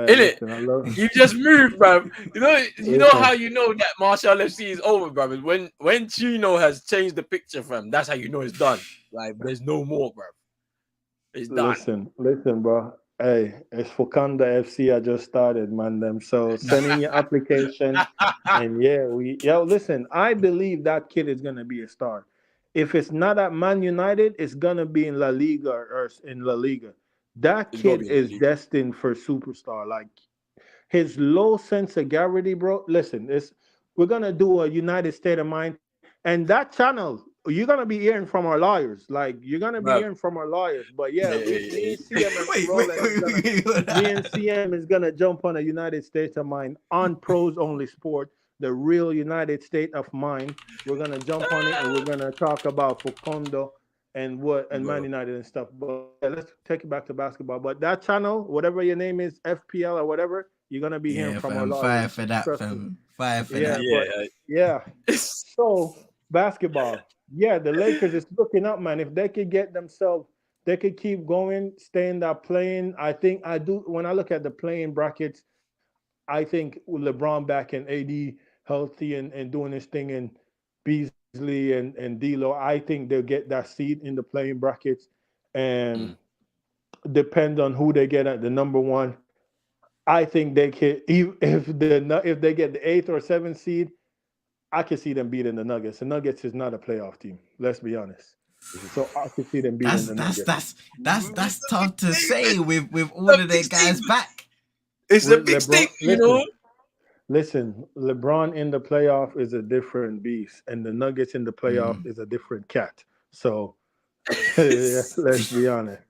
Speaker 1: In it,
Speaker 3: listen, I love.
Speaker 1: you just moved, bro. You know how
Speaker 3: Listen,
Speaker 1: you know that Marshall FC is over, bro. When Chino has changed the picture from, that's how you know it's done. Like there's no more, bro. It's done.
Speaker 3: listen, bro. Hey, it's Fukanda FC. I just started, man. Them so send in your application, and yeah, listen. I believe that kid is gonna be a star. If it's not at Man United, it's gonna be in La Liga or in La Liga. That
Speaker 1: It's gonna
Speaker 3: kid
Speaker 1: be in the
Speaker 3: is
Speaker 1: league.
Speaker 3: destined for superstar. Like his low sense of gravity, bro. Listen, it's we're gonna do a United State of Mind, and that channel you're gonna be hearing from our lawyers. Like you're gonna be
Speaker 1: Bro.
Speaker 3: hearing from our lawyers. But yeah,
Speaker 1: Hey, hey,
Speaker 3: me
Speaker 1: hey.
Speaker 3: and CM and
Speaker 2: Wait, wait,
Speaker 3: Roland is
Speaker 2: wait,
Speaker 3: gonna.
Speaker 2: wait, wait.
Speaker 3: Me and CM is gonna jump on a United States of Mind on Pros Only Sport, the real United State of Mind. We're gonna jump on it and we're gonna talk about Fukondo and Man
Speaker 1: Bro.
Speaker 3: United and stuff. But yeah, let's take it back to basketball. But that channel, whatever your name is, FPL or whatever, you're gonna be hearing
Speaker 2: Yeah,
Speaker 3: from our
Speaker 2: fam. Fire
Speaker 3: lawyers.
Speaker 2: for that,
Speaker 3: Trust me.
Speaker 2: fam. Fire for
Speaker 3: Yeah,
Speaker 2: that.
Speaker 1: Yeah.
Speaker 3: but yeah.
Speaker 1: It's,
Speaker 3: So basketball. Yeah, the Lakers is looking up, man. If they could get themselves, they could keep going, stay in that playing. I think I do. When I look at the playing brackets, I think with LeBron back and AD healthy and doing this thing and Beasley and D'Lo, I think they'll get that seed in the playing brackets. And
Speaker 1: mm,
Speaker 3: depend on who they get at the number one. I think they can if they get the eighth or seventh seed, I can see them beating the Nuggets. The Nuggets is not a playoff team. Let's be honest. So I can see them beating
Speaker 2: That's
Speaker 3: the
Speaker 2: that's
Speaker 3: Nuggets.
Speaker 2: that's that's tough to say with all
Speaker 1: a
Speaker 2: of their
Speaker 1: big
Speaker 2: guys
Speaker 1: statement.
Speaker 2: back.
Speaker 1: It's a
Speaker 3: With
Speaker 1: big
Speaker 3: LeBron,
Speaker 1: statement, you know.
Speaker 3: listen. LeBron in the playoff is a different beast, and the Nuggets in the playoff
Speaker 2: Mm.
Speaker 3: is a different cat. So let's be honest.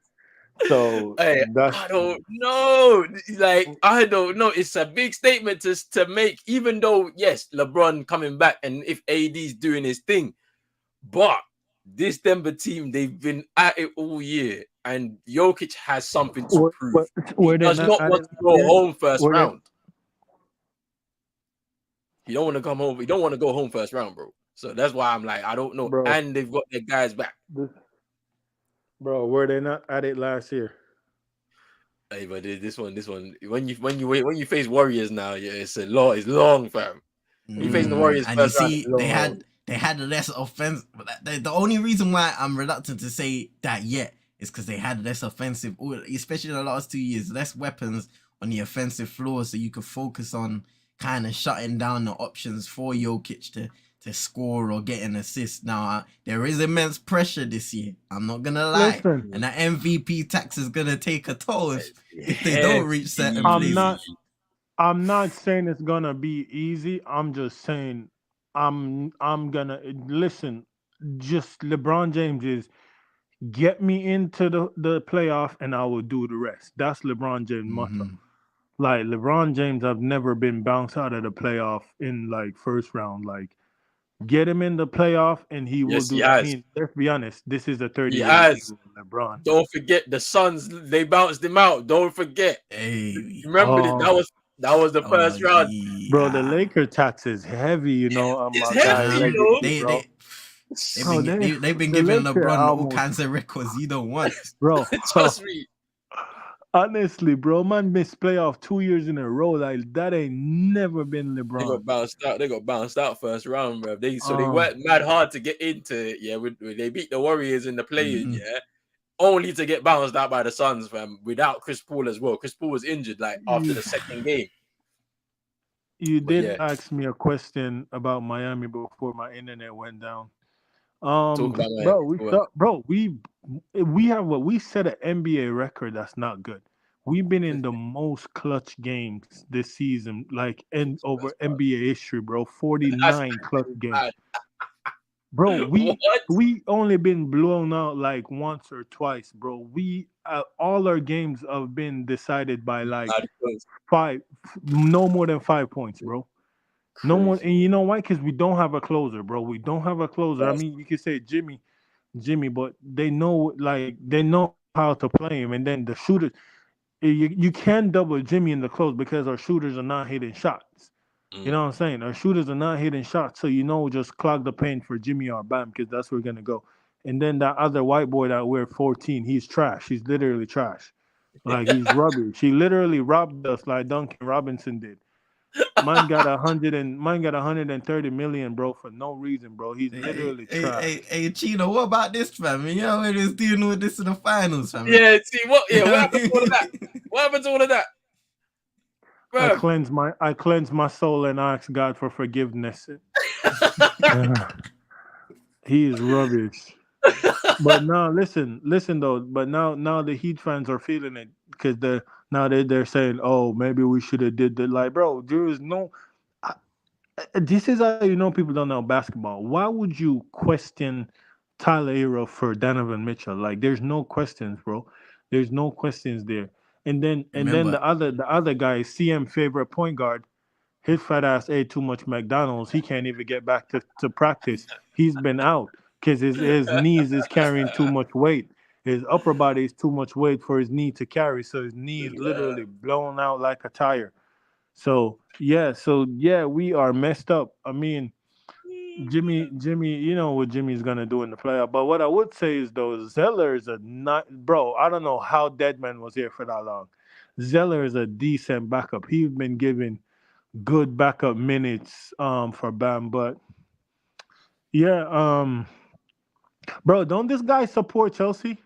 Speaker 3: So
Speaker 1: Hey,
Speaker 3: that's
Speaker 1: I don't know. Like, I don't know. It's a big statement to make, even though, yes, LeBron coming back and if AD's doing his thing. But this Denver team, they've been at it all year. And Jokic has something to prove. He
Speaker 3: were they
Speaker 1: does
Speaker 3: not
Speaker 1: not
Speaker 3: at
Speaker 1: want
Speaker 3: it
Speaker 1: to
Speaker 3: last
Speaker 1: go
Speaker 3: year?
Speaker 1: home first
Speaker 3: Were they?
Speaker 1: round. He don't want to come home. He don't want to go home first round, bro. So that's why I'm like, I don't know.
Speaker 3: Bro,
Speaker 1: And they've got their guys back.
Speaker 3: this, bro, were they not at it last year?
Speaker 1: Hey, but this one, when you face Warriors now, yeah, it's long, fam. When you facing the
Speaker 2: Mm.
Speaker 1: Warriors
Speaker 2: And you
Speaker 1: first round, it's
Speaker 2: see, they
Speaker 1: long.
Speaker 2: had they had less offense. The only reason why I'm reluctant to say that yet is because they had less offensive, especially in the last 2 years, less weapons on the offensive floor, so you could focus on kind of shutting down the options for Jokic to score or get an assist. Now, there is immense pressure this year. I'm not going to lie.
Speaker 3: Listen.
Speaker 2: And that MVP tax is going to take a toll if they
Speaker 1: Heavy.
Speaker 2: don't reach certain places.
Speaker 3: I'm not saying it's gonna be easy. I'm just saying I'm gonna listen. Just LeBron James is get me into the playoff and I will do the rest. That's LeBron James' motto. Like LeBron James, I've never been bounced out of the playoff in like first round. Like get him in the playoff and he will
Speaker 1: Yes, he
Speaker 3: do. I
Speaker 1: has.
Speaker 3: mean, let's be honest. This is a
Speaker 1: He
Speaker 3: 30-win
Speaker 1: has.
Speaker 3: season with LeBron.
Speaker 1: Don't forget the Suns. They bounced him out. Don't forget.
Speaker 2: Hey.
Speaker 1: Remember that was the first round.
Speaker 3: Bro, the Laker tax is heavy, you know.
Speaker 1: It's
Speaker 3: My guy
Speaker 1: heavy, you know.
Speaker 2: They've been
Speaker 3: the
Speaker 2: giving
Speaker 3: Laker
Speaker 2: LeBron all
Speaker 3: almost,
Speaker 2: kinds of records you don't want.
Speaker 3: bro.
Speaker 1: Trust me.
Speaker 3: Honestly, bro, man missed playoff 2 years in a row. Like that ain't never been
Speaker 1: They
Speaker 3: LeBron.
Speaker 1: got bounced out. They got bounced out first round, bro. They worked mad hard to get into it. Yeah, they beat the Warriors in the play-in, yeah, only to get bounced out by the Suns, fam. Without Chris Paul as well. Chris Paul was injured like after the second game.
Speaker 3: You did ask me a question about Miami before my internet went down.
Speaker 1: Talk about Miami.
Speaker 3: We have what we set an NBA record that's not good. We've been in the most clutch games this season, like over NBA history, bro. 49 clutch games. Bro, we only been blown out like once or twice, bro. We all our games have been decided by like no more than 5 points, bro. No more, and you know why? Because we don't have a closer, bro. We don't have a closer. I mean, you could say Jimmy, but they know how to play him, and then the shooters. You can double Jimmy in the close because our shooters are not hitting shots. You know what I'm saying? Our shooters are not hitting shots, so just clog the paint for Jimmy or Bam because that's where we're gonna go. And then that other white boy that we're 14, he's trash. He's literally trash. Like he's rubbish. He literally robbed us like Duncan Robinson did. Mine got 130 million, bro, for no reason, bro. He's literally trash.
Speaker 2: Hey, Chino, what about this, fam? You know we was dealing with this in the finals, fam.
Speaker 1: Yeah, see what happened to all of that? What happened to all of that?
Speaker 3: Bro. I cleanse my soul and ask God for forgiveness. He is rubbish. But now listen though. But now the Heat fans are feeling it because they're saying, oh, maybe we should have did that. Like, bro, there is no. This is how you know people don't know basketball. Why would you question Tyler Hero for Donovan Mitchell? Like, there's no questions, bro. There's no questions there. And then the other guy, CM favorite point guard, his fat ass ate too much McDonald's. He can't even get back to practice. He's been out because his knees is carrying too much weight. His upper body is too much weight for his knee to carry. So his knee is literally blown out like a tire. So we are messed up. I mean, Jimmy, you know what Jimmy's gonna do in the playoff. But what I would say is though, Zeller is bro. I don't know how Deadman was here for that long. Zeller is a decent backup. He's been given good backup minutes for Bam, but bro, don't this guy support Chelsea?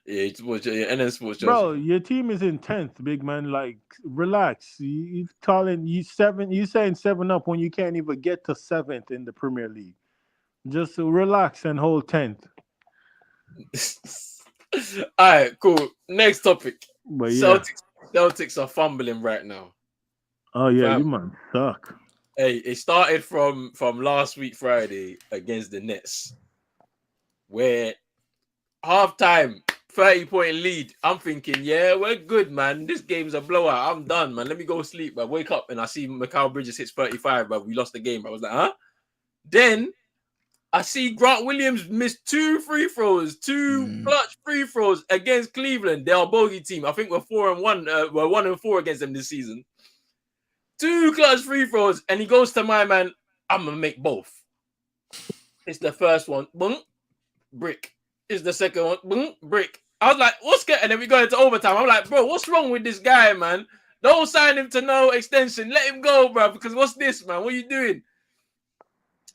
Speaker 1: Yeah, it's NN Sports Chelsea.
Speaker 3: Bro, your team is in 10th, big man. Like, relax. You saying 7 up when you can't even get to 7th in the Premier League. Just relax and hold 10th.
Speaker 1: All right, cool. Next topic.
Speaker 3: But
Speaker 1: Celtics are fumbling right now.
Speaker 3: Oh yeah, you might suck.
Speaker 1: Hey, it started from last week Friday against the Nets, where halftime 30-point lead. I'm thinking, yeah, we're good, man. This game's a blowout. I'm done, man. Let me go sleep. But wake up and I see Mikal Bridges hits 35, but we lost the game. I was like, huh? Then I see Grant Williams miss 2 free throws, 2 clutch free throws against Cleveland. They're a bogey team. I think we're 4-1. We're 1-4 against them this season. 2 clutch free throws, and he goes to my man. I'm gonna make both. It's the first one, boom, brick. It's the second one, boom, brick. I was like, what's good? And then we go into overtime. I'm like, bro, what's wrong with this guy, man? Don't sign him to no extension. Let him go, bro. Because what's this, man? What are you doing?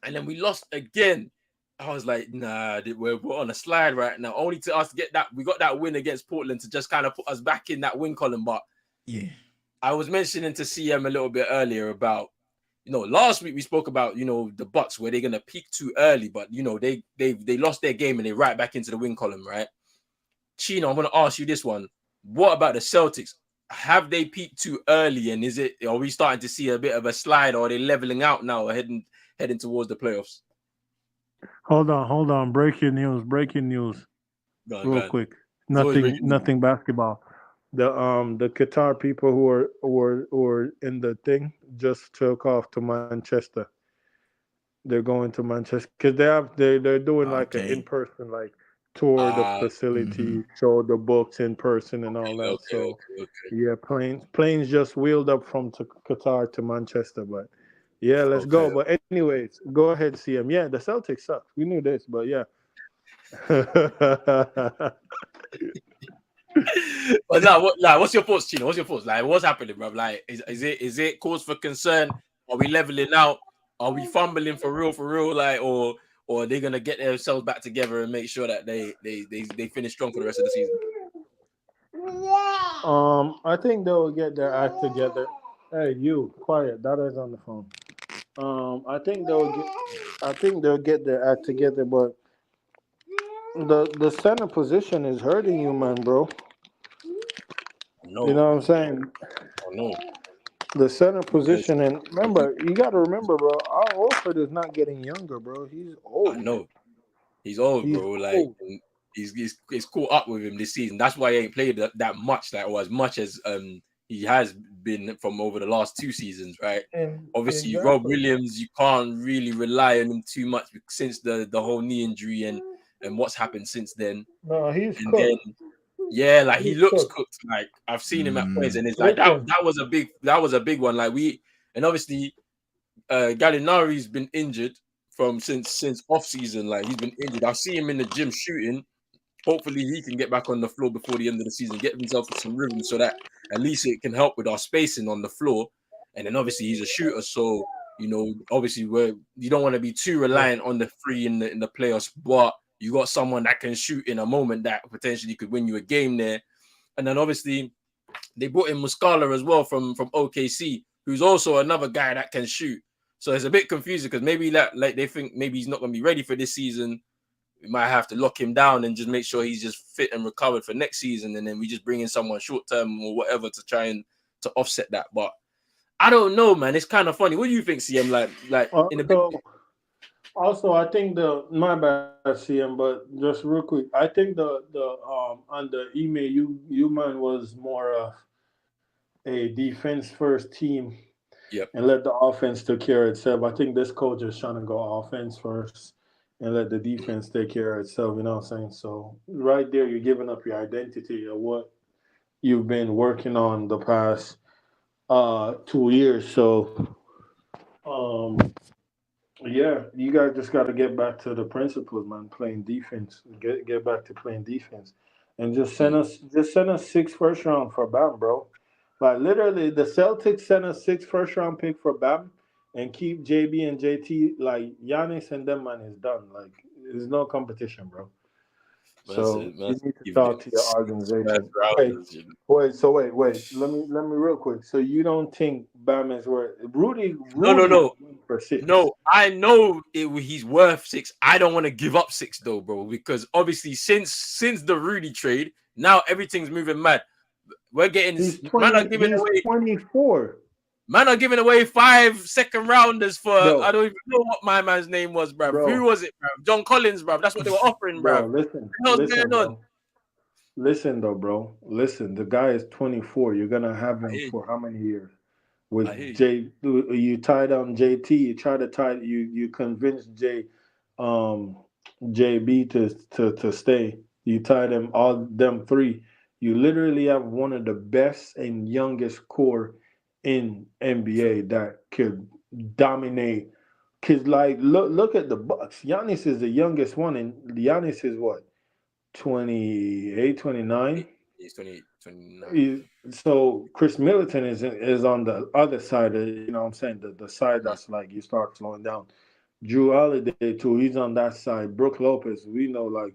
Speaker 1: and then we lost again. I was like, nah, we're on a slide right now. Only to us get that we got that win against Portland to just kind of put us back in that win column. But
Speaker 2: Yeah.
Speaker 1: I was mentioning to CM a little bit earlier about, last week we spoke about, the Bucks where they're gonna peak too early, but they lost their game and they right back into the win column, right? Chino, I'm gonna ask you this one. What about the Celtics? Have they peaked too early, and are we starting to see a bit of a slide, or are they leveling out now, heading towards the playoffs?
Speaker 3: Hold on. Breaking news.
Speaker 1: Go
Speaker 3: Real
Speaker 1: on.
Speaker 3: quick.
Speaker 1: It's always
Speaker 3: Nothing,
Speaker 1: breaking news.
Speaker 3: nothing basketball. The Qatar people who are in the thing just took off to Manchester. They're going to Manchester because they're doing like an in
Speaker 2: Okay.
Speaker 3: person like tour of the
Speaker 1: Ah,
Speaker 2: Mm-hmm.
Speaker 3: facility, show the books in person and all that.
Speaker 1: okay,
Speaker 3: So
Speaker 1: okay, okay,
Speaker 3: yeah, planes just wheeled up from Qatar to Manchester, but yeah, let's
Speaker 1: okay.
Speaker 3: go. But anyways, go ahead, CM. Yeah, the Celtics suck. We knew this, but yeah.
Speaker 1: But now, what's your thoughts, Chino? What's your thoughts? Like, what's happening, bro? Like, is it cause for concern? Are we leveling out? Are we fumbling for real, for real? Like, or are they gonna get themselves back together and make sure that they finish strong for the rest of the season?
Speaker 3: I think they'll get their act together. Hey, you, quiet. Dada's on the phone. I think they'll get their act together, but the center position is hurting you, man, bro. You
Speaker 1: No,
Speaker 3: know what I'm saying?
Speaker 1: oh no,
Speaker 3: The center
Speaker 1: because
Speaker 3: position, and remember, you got to remember, bro. Our Horford is not getting younger, bro. He's
Speaker 1: I
Speaker 3: old.
Speaker 1: know he's old,
Speaker 3: He's
Speaker 1: bro. Like,
Speaker 3: old.
Speaker 1: and he's caught up with him this season. That's why he ain't played that much, like, or as much as he has been from over the last 2 seasons, right?
Speaker 3: And
Speaker 1: Obviously, Rob
Speaker 3: exactly.
Speaker 1: Williams, you can't really rely on him too much since the whole knee injury and what's happened since then.
Speaker 3: No, he's
Speaker 1: And then,
Speaker 3: cooked.
Speaker 1: yeah, like he
Speaker 3: He's
Speaker 1: looks
Speaker 3: cooked.
Speaker 1: cooked. Like I've seen him at points,
Speaker 2: Mm.
Speaker 1: and it's like that
Speaker 3: Listen,
Speaker 1: that was a big one. Like and obviously Gallinari's been injured from since off season. Like he's been injured. I see him in the gym shooting. Hopefully he can get back on the floor before the end of the season, get himself some rhythm so that at least it can help with our spacing on the floor. And then obviously he's a shooter, so obviously you don't want to be too reliant on the three in the playoffs, but you got someone that can shoot in a moment that potentially could win you a game there. And then obviously they brought in Muscala as well from OKC, who's also another guy that can shoot. So it's a bit confusing because maybe like they think maybe he's not going to be ready for this season. We might have to lock him down and just make sure he's just fit and recovered for next season, and then we just bring in someone short term or whatever to try and to offset that. But I don't know, man. It's kind of funny. What do you think, CM? Like in a big
Speaker 3: so also, I think my bad, CM, but just real quick, I think the on the email you man was more a defense first team
Speaker 1: yep.
Speaker 3: and let the offense take care of itself. I think this coach is trying to go offense first and let the defense take care of itself. You know what I'm saying? So right there, you're giving up your identity of what you've been working on the past 2 years. So um, yeah, you guys just got to get back to the principles, man. Playing defense, get back to playing defense, and
Speaker 1: Mm.
Speaker 3: just send us six first round for Bam, bro. Like literally, the Celtics send us six first round pick for Bam, and keep JB and JT. Like Giannis and them, man, is done. Like there's no competition, bro. So you
Speaker 1: Man's
Speaker 3: need to
Speaker 1: giving
Speaker 3: talk to your
Speaker 1: first
Speaker 3: organization. Wait,
Speaker 1: rounders.
Speaker 3: wait. So wait. Let me real quick. So you don't think Bam is worth
Speaker 1: No, no,
Speaker 3: Rudy
Speaker 1: no.
Speaker 3: for six?
Speaker 1: No, I know he's worth 6. I don't want to give up 6 though, bro, because obviously since the Rudy trade, now everything's moving mad. We're getting
Speaker 3: He's
Speaker 1: man are
Speaker 3: 20.
Speaker 1: giving
Speaker 3: He's
Speaker 1: away
Speaker 3: 24,
Speaker 1: 5 second rounders for I
Speaker 3: bro.
Speaker 1: don't even know what my man's name was, bruv. Who
Speaker 3: Bro,
Speaker 1: was it, bruv? John Collins, bruv. That's what they were offering, bruv.
Speaker 3: bro.
Speaker 1: What
Speaker 3: Listen,
Speaker 1: the hell's
Speaker 3: listen,
Speaker 1: going on?
Speaker 3: bro. Listen, though, bro. Listen. The guy is 24. You're gonna have
Speaker 1: I
Speaker 3: him
Speaker 1: hear you.
Speaker 3: for how many years?
Speaker 1: I hear
Speaker 3: With
Speaker 1: you.
Speaker 3: J, you tied on JT. You try to tie. You convinced um, JB to stay. You tied them all them three. You literally have one of the best and youngest core in NBA that could dominate. Cause like look at the Bucks. Giannis is the youngest one, and Giannis is what 28, 29.
Speaker 1: He's 28, 29.
Speaker 3: So Chris Middleton is on the other side of, you know what I'm saying, the side that's like you start slowing down. Drew Holiday too. He's on that side. Brooke Lopez, we know like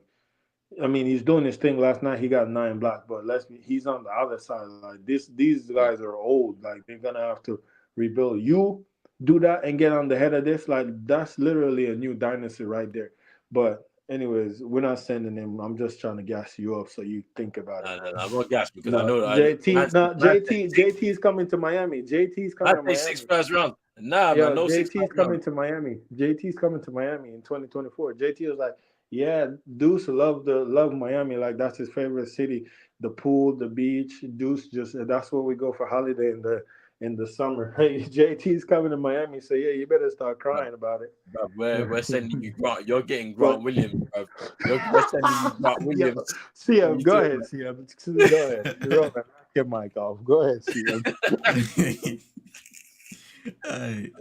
Speaker 3: I mean, he's doing his thing. Last night he got 9 blocks, but he's on the other side. Like these guys are old. Like they're gonna have to rebuild. You do that and get on the head of this. Like that's literally a new dynasty right there. But anyways, we're not sending him. I'm just trying to gas you up so you think about it,
Speaker 1: No,
Speaker 3: man.
Speaker 1: no, I'm not gas because I
Speaker 3: No,
Speaker 1: know
Speaker 3: JT, no,
Speaker 1: man said
Speaker 3: JT is coming to Miami. JT's coming to
Speaker 1: six
Speaker 3: Miami.
Speaker 1: first round. Nah, man,
Speaker 3: Yo,
Speaker 1: no six
Speaker 3: JT's
Speaker 1: first round.
Speaker 3: coming to Miami. JT's coming to Miami in 2024. JT was like, "Yeah, Deuce love Miami. Like that's his favorite city. The pool, the beach. Deuce just that's where we go for holiday in the summer. Hey, JT's coming to Miami, so yeah, you better start
Speaker 1: Bruv,
Speaker 3: crying about it."
Speaker 1: bruv, we're sending you Grant. You're getting Grant
Speaker 3: But
Speaker 1: Williams, bruv. We're sending you Grant
Speaker 3: yo,
Speaker 1: Williams. What
Speaker 3: CM,
Speaker 1: you
Speaker 3: go
Speaker 1: talking
Speaker 3: ahead, CM. Go ahead. Roman, knock your mic off. Go ahead, CM.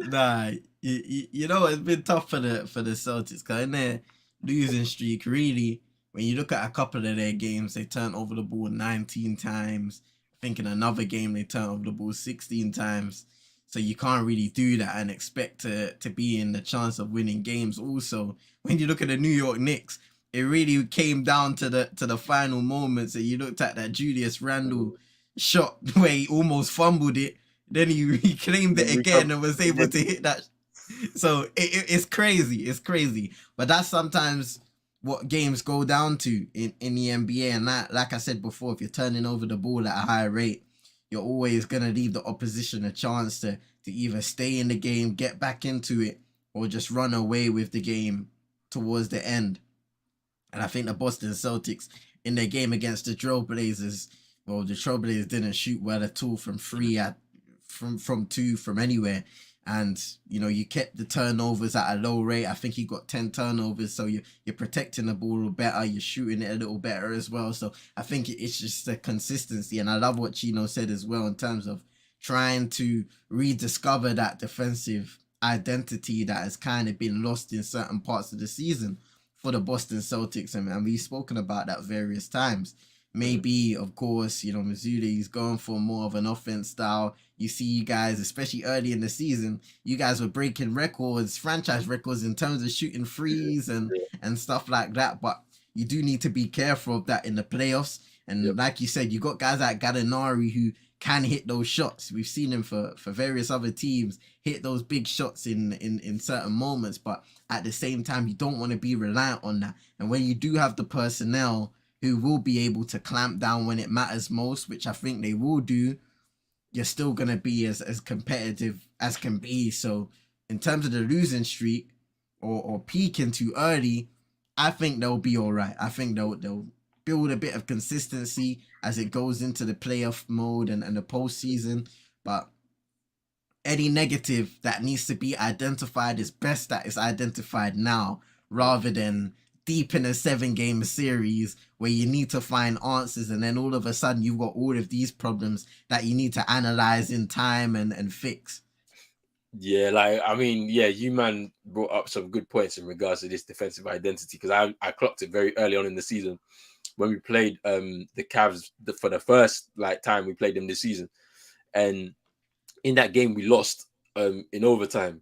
Speaker 2: Nah, you know it's been tough for the Celtics because in their losing streak, really, when you look at a couple of their games, they turned over the ball 19 times. I think in another game they turned over the ball 16 times. So you can't really do that and expect to be in the chance of winning games. Also, when you look at the New York Knicks, it really came down to the final moments that you looked at that Julius Randle shot where he almost fumbled it. Then he reclaimed it
Speaker 3: Then
Speaker 2: again
Speaker 3: recover
Speaker 2: and was able
Speaker 3: again.
Speaker 2: to hit that. So it's crazy. It's crazy. But that's sometimes what games go down to in the NBA. And that, like I said before, if you're turning over the ball at a high rate, you're always going to leave the opposition a chance to either stay in the game, get back into it, or just run away with the game towards the end. And I think the Boston Celtics in their game against the Trailblazers, well, the Trailblazers didn't shoot well at all from three from two from anywhere. And you kept the turnovers at a low rate. I think you got 10 turnovers, so you're protecting the ball better, you're shooting it a little better as well. So I think it's just the consistency. And I love what Chino said as well in terms of trying to rediscover that defensive identity that has kind of been lost in certain parts of the season for the Boston Celtics, and we've spoken about that various times. Maybe, of course, Mazzulla is going for more of an offense style. You see you guys, especially early in the season, you guys were breaking records, franchise records in terms of shooting threes and stuff like that. But you do need to be careful of that in the playoffs. And
Speaker 1: Yep.
Speaker 2: like you said, you got guys like Gallinari who can hit those shots. We've seen him for various other teams hit those big shots in certain moments. But at the same time, you don't want to be reliant on that. And when you do have the personnel who will be able to clamp down when it matters most, which I think they will do, you're still going to be as competitive as can be. So in terms of the losing streak or peaking too early, I think they'll be all right. I think they'll build a bit of consistency as it goes into the playoff mode and the postseason. But any negative that needs to be identified is best that it's identified now rather than deep in a 7-game series where you need to find answers and then all of a sudden you've got all of these problems that you need to analyze in time and fix.
Speaker 1: Yeah, like I mean, yeah, you man brought up some good points in regards to this defensive identity because I clocked it very early on in the season when we played the Cavs for the first time we played them this season, and in that game we lost in overtime.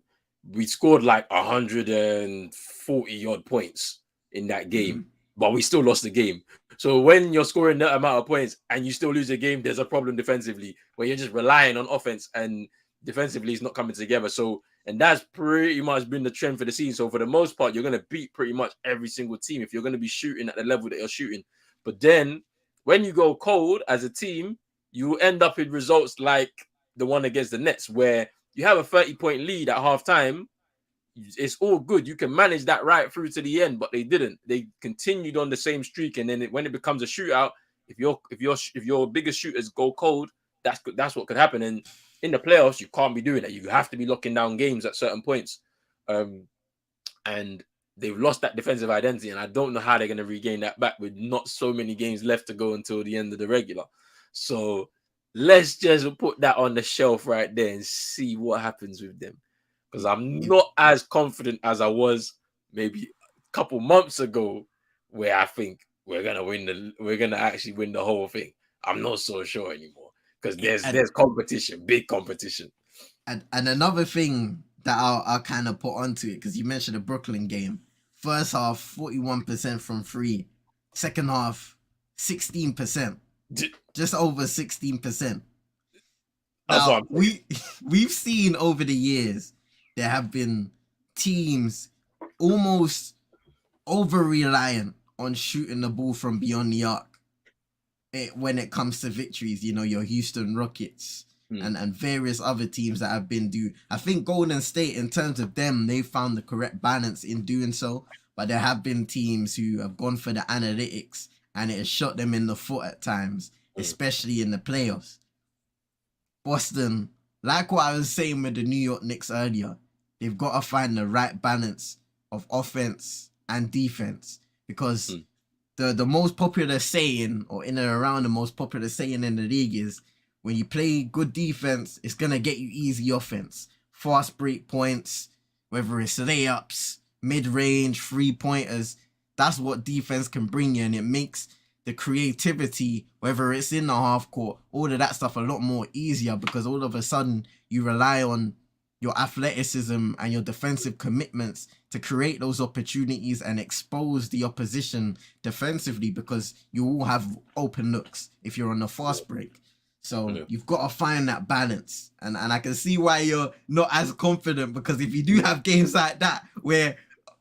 Speaker 1: We scored like 140 odd points in that game, but we still lost the game. So when you're scoring that amount of points and you still lose a game, there's a problem defensively where you're just relying on offense and defensively it's not coming together. So, and that's pretty much been the trend for the season. So for the most part, you're going to beat pretty much every single team if you're going to be shooting at the level that you're shooting. But then when you go cold as a team, you end up with results like the one against the Nets where you have a 30-point lead at halftime. It's all good. You can manage that right through to the end, but they didn't. They continued on the same streak, and then when it becomes a shootout, if your biggest shooters go cold, that's what could happen. And in the playoffs, you can't be doing that. You have to be locking down games at certain points, and they've lost that defensive identity. And I don't know how they're going to regain that back with not so many games left to go until the end of the regular. So let's just put that on the shelf right there and see what happens with them. Because I'm not as confident as I was maybe a couple months ago, where I think we're gonna actually win the whole thing. I'm not so sure anymore because there's competition, big competition.
Speaker 2: And another thing that I'll kind of put onto it because you mentioned the Brooklyn game. First half, 41% from three. Second half, 16%. Just over 16%.
Speaker 1: That's what
Speaker 2: Now
Speaker 1: I'm saying.
Speaker 2: we've seen over the years there have been teams almost over reliant on shooting the ball from beyond the arc when it comes to victories. You know, your Houston Rockets and various other teams that have been do. I think Golden State, in terms of them, they found the correct balance in doing so. But there have been teams who have gone for the analytics and it has shot them in the foot at times, especially in the playoffs. Boston, like what I was saying with the New York Knicks earlier, they've got to find the right balance of offense and defense because the most popular saying, or in and around the most popular saying in the league, is when you play good defense, it's gonna get you easy offense, fast break points, whether it's layups, mid range, 3-pointers. That's what defense can bring you, and it makes the creativity, whether it's in the half court, all of that stuff a lot more easier because all of a sudden you rely on your athleticism and your defensive commitments to create those opportunities and expose the opposition defensively because you all have open looks if you're on the fast break. So you've got to find that balance. And I can see why you're not as confident because if you do have games like that where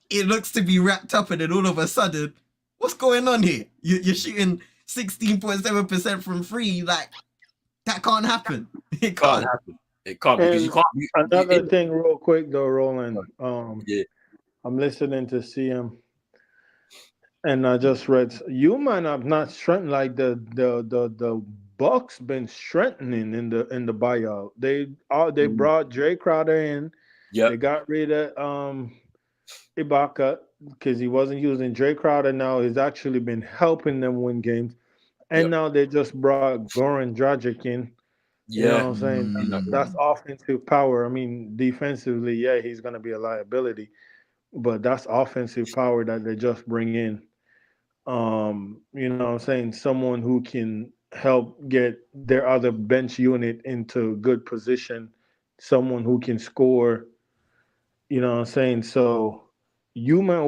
Speaker 2: it looks to be wrapped up and then all of a sudden, what's going on here? You're shooting 16.7% from free. Like, that can't happen. It can't
Speaker 1: happen. It can't because you can't.
Speaker 3: Another thing, real quick though, Roland.
Speaker 1: Yeah.
Speaker 3: I'm listening to CM, and I just read you might have not strengthened like the Bucks been strengthening in the buyout. They brought Jay Crowder in.
Speaker 1: Yeah.
Speaker 3: They got rid of Ibaka because he wasn't using Jay Crowder. Now he's actually been helping them win games. And now they just brought Goran Dragic in. You know what I'm saying? That's offensive power. I mean, defensively, yeah, he's going to be a liability, but that's offensive power that they just bring in. You know what I'm saying? Someone who can help get their other bench unit into good position, someone who can score. You know what I'm saying? So you might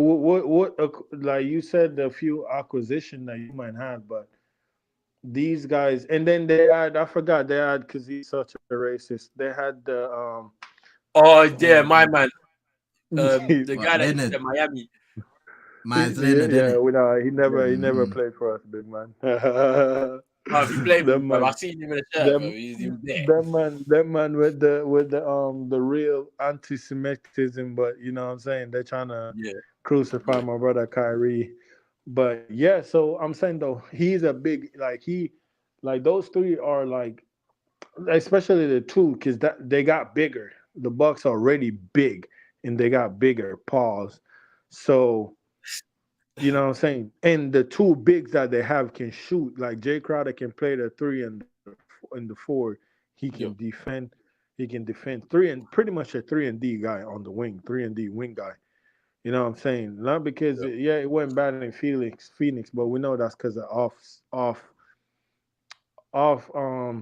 Speaker 3: like you said a few acquisition that you might have, but these guys, and then they had I forgot they had because he's such a racist. They had
Speaker 1: Oh yeah, my man. The
Speaker 2: What,
Speaker 1: guy that used
Speaker 2: Leonard?
Speaker 1: to Miami.
Speaker 2: Mine's Leonard,
Speaker 3: yeah,
Speaker 2: innit?
Speaker 3: he never played for us, big man.
Speaker 1: He played with
Speaker 3: That
Speaker 1: me, bro. I
Speaker 3: man,
Speaker 1: seen him in the shirt, bro.
Speaker 3: them,
Speaker 1: He was there.
Speaker 3: that man with the real anti-Semitism, but you know what I'm saying they're trying to
Speaker 1: Yeah,
Speaker 3: crucify
Speaker 1: yeah,
Speaker 3: my brother Kyrie. But yeah, so I'm saying though he's a big like those three are like especially the two because that they got bigger. The Bucks are already big and they got bigger. Pause. So you know what I'm saying? And the two bigs that they have can shoot. Like Jay Crowder can play the three and the four. He can
Speaker 1: yeah,
Speaker 3: defend. He can defend three and pretty much a 3-and-D guy on the wing, 3-and-D wing guy. You know what I'm saying? Not because
Speaker 1: yeah,
Speaker 3: it went bad in Phoenix, but we know that's because of off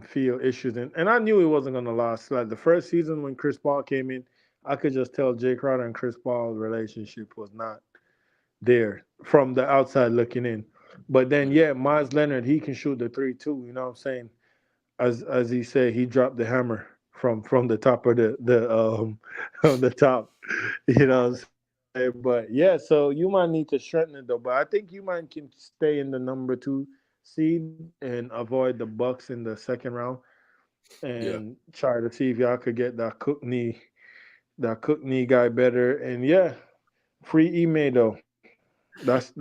Speaker 3: field issues. And I knew it wasn't gonna last. Like the first season when Chris Paul came in, I could just tell Jay Crowder and Chris Paul's relationship was not there from the outside looking in. But then yeah, Miles Leonard, he can shoot the three too, you know what I'm saying? As he said, he dropped the hammer from the top of the on the top. You know what I'm saying? But yeah, so you might need to strengthen it though. But I think you might can stay in the number 2 seed and avoid the Bucks in the second round
Speaker 1: yeah.
Speaker 3: and try to see if y'all could get that Cook knee guy better. And yeah, free email though. That's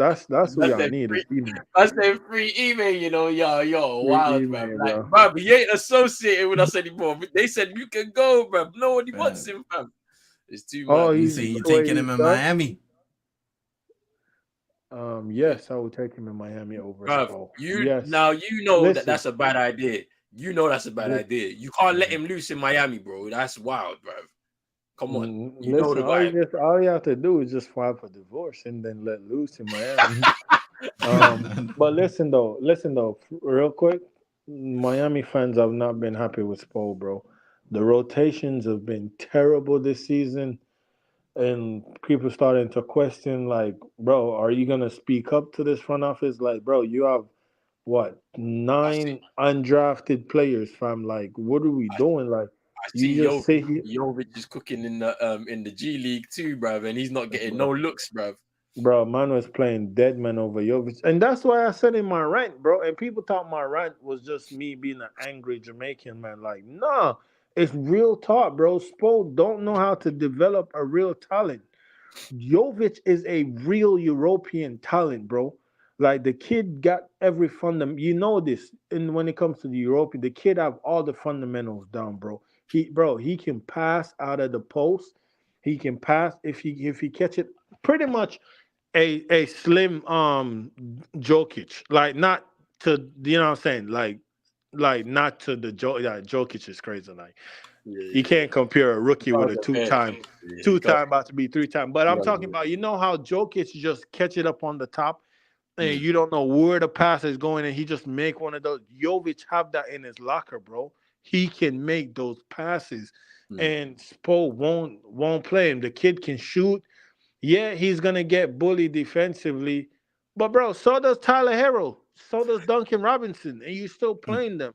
Speaker 3: who y'all
Speaker 1: That's
Speaker 3: need
Speaker 1: that
Speaker 3: is
Speaker 1: free.
Speaker 3: email.
Speaker 1: That's that free email. Yo,
Speaker 3: Free
Speaker 1: wild, bro.
Speaker 3: email,
Speaker 1: Like,
Speaker 3: bro.
Speaker 1: bro, he ain't associated with us anymore. They said you can go, bro. Nobody wants
Speaker 2: Uh,
Speaker 1: him, fam. It's too
Speaker 3: Oh,
Speaker 1: mad.
Speaker 2: you
Speaker 1: It's
Speaker 3: he's
Speaker 2: say
Speaker 1: too
Speaker 2: you
Speaker 1: mad.
Speaker 2: taking
Speaker 3: he's
Speaker 2: him in
Speaker 3: done.
Speaker 2: Miami?
Speaker 1: Yeah,
Speaker 3: Yes, I would take him in Miami over
Speaker 1: bro.
Speaker 3: Spo.
Speaker 1: You
Speaker 3: Yes.
Speaker 1: now you know that
Speaker 3: Listen,
Speaker 1: that's a bad idea. You know that's a bad
Speaker 3: li-
Speaker 1: idea. You can't let him loose in Miami, bro. That's wild, bro. Come on. You know
Speaker 3: listen.
Speaker 1: the vibe.
Speaker 3: All you have to do is just file for divorce and then let loose in Miami. But listen though, real quick. Miami fans have not been happy with Spo, bro. The rotations have been terrible this season, and people starting to question, like, bro, are you gonna speak up to this front office? Like, bro, you have what,
Speaker 1: I see.
Speaker 3: 9 undrafted players, fam? Like, what are we
Speaker 1: I,
Speaker 3: doing? Like,
Speaker 1: I
Speaker 3: you
Speaker 1: see.
Speaker 3: just sit here,
Speaker 1: Jovic is cooking in the G League too, bruv, and he's not getting no
Speaker 3: bro.
Speaker 1: looks, bruv.
Speaker 3: Bro, man was playing dead man over Jovic. And that's why I said in my rant, bro. And people thought my rant was just me being an angry Jamaican man. Like, nah, it's real talk, bro. Spo don't know how to develop a real talent. Jovic is a real European talent, bro. Like the kid got every fundamental. You know this. And when it comes to the European, the kid have all the fundamentals down, bro. He can pass out of the post. He can pass if he catch it. Pretty much a slim Jokic, like not to, you know what I'm saying, like not to the Jokic is crazy. Like
Speaker 1: Yeah,
Speaker 3: you
Speaker 1: yeah, yeah.
Speaker 3: can't compare a
Speaker 1: You
Speaker 3: rookie with
Speaker 1: can't
Speaker 3: a
Speaker 1: compare. Yeah, you
Speaker 3: two
Speaker 1: can't.
Speaker 3: time about to be 3 time. But I'm
Speaker 1: Yeah,
Speaker 3: talking
Speaker 1: yeah.
Speaker 3: about, you know how Jokic just catch it up on the top and
Speaker 1: Mm,
Speaker 3: you don't know where the pass is going and he just make one of those. Jovic have that in his locker, bro. He can make those passes,
Speaker 1: mm,
Speaker 3: and Spo won't play him. The kid can shoot. Yeah, he's gonna get bullied defensively, but bro, so does Tyler Harrell, so does Duncan Robinson, and you still
Speaker 1: mm.
Speaker 3: playing them.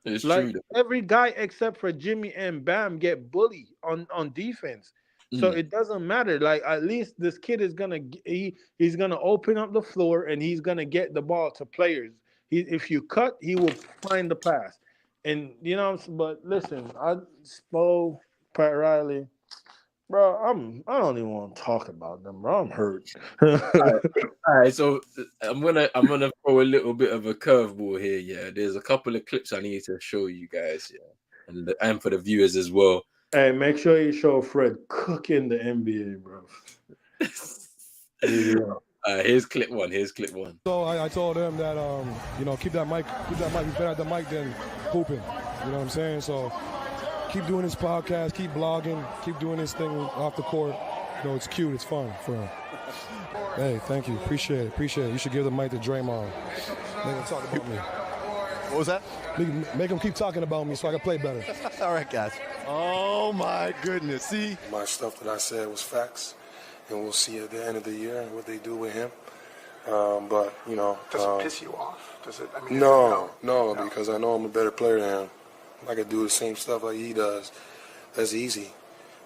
Speaker 1: It's
Speaker 3: Like
Speaker 1: true though.
Speaker 3: every guy except for Jimmy and Bam get bullied on defense. So
Speaker 1: Mm,
Speaker 3: it doesn't matter. Like at least this kid is gonna he's gonna open up the floor and he's gonna get the ball to players. If you cut, he will find the pass. And you know, but listen, I Spo, Pat Riley. Bro, I don't even want to talk about them, bro. I'm hurt.
Speaker 1: all right, so I'm gonna throw a little bit of a curveball here. Yeah, there's a couple of clips I need to show you guys. Yeah, and for the viewers as well.
Speaker 3: Hey, make sure you show Fred Cook in the NBA, bro. Yeah.
Speaker 1: Here's clip one. Here's clip one.
Speaker 4: So I told him that keep that mic. He's better at the mic than hooping. You know what I'm saying? So keep doing this podcast, keep blogging, keep doing this thing off the court. You know, it's cute, it's fun for him. Hey, thank you. Appreciate it. You should give the mic to Draymond. Make him talk about me.
Speaker 5: What was that?
Speaker 4: Make him keep talking about me so I can play better.
Speaker 5: All right, guys. Oh, my goodness. See?
Speaker 6: My stuff that I said was facts, and we'll see at the end of the year what they do with him. But, you know.
Speaker 5: Does it piss you off? Does it? I mean,
Speaker 6: no, because I know I'm a better player than him. I could do the same stuff like he does. That's easy.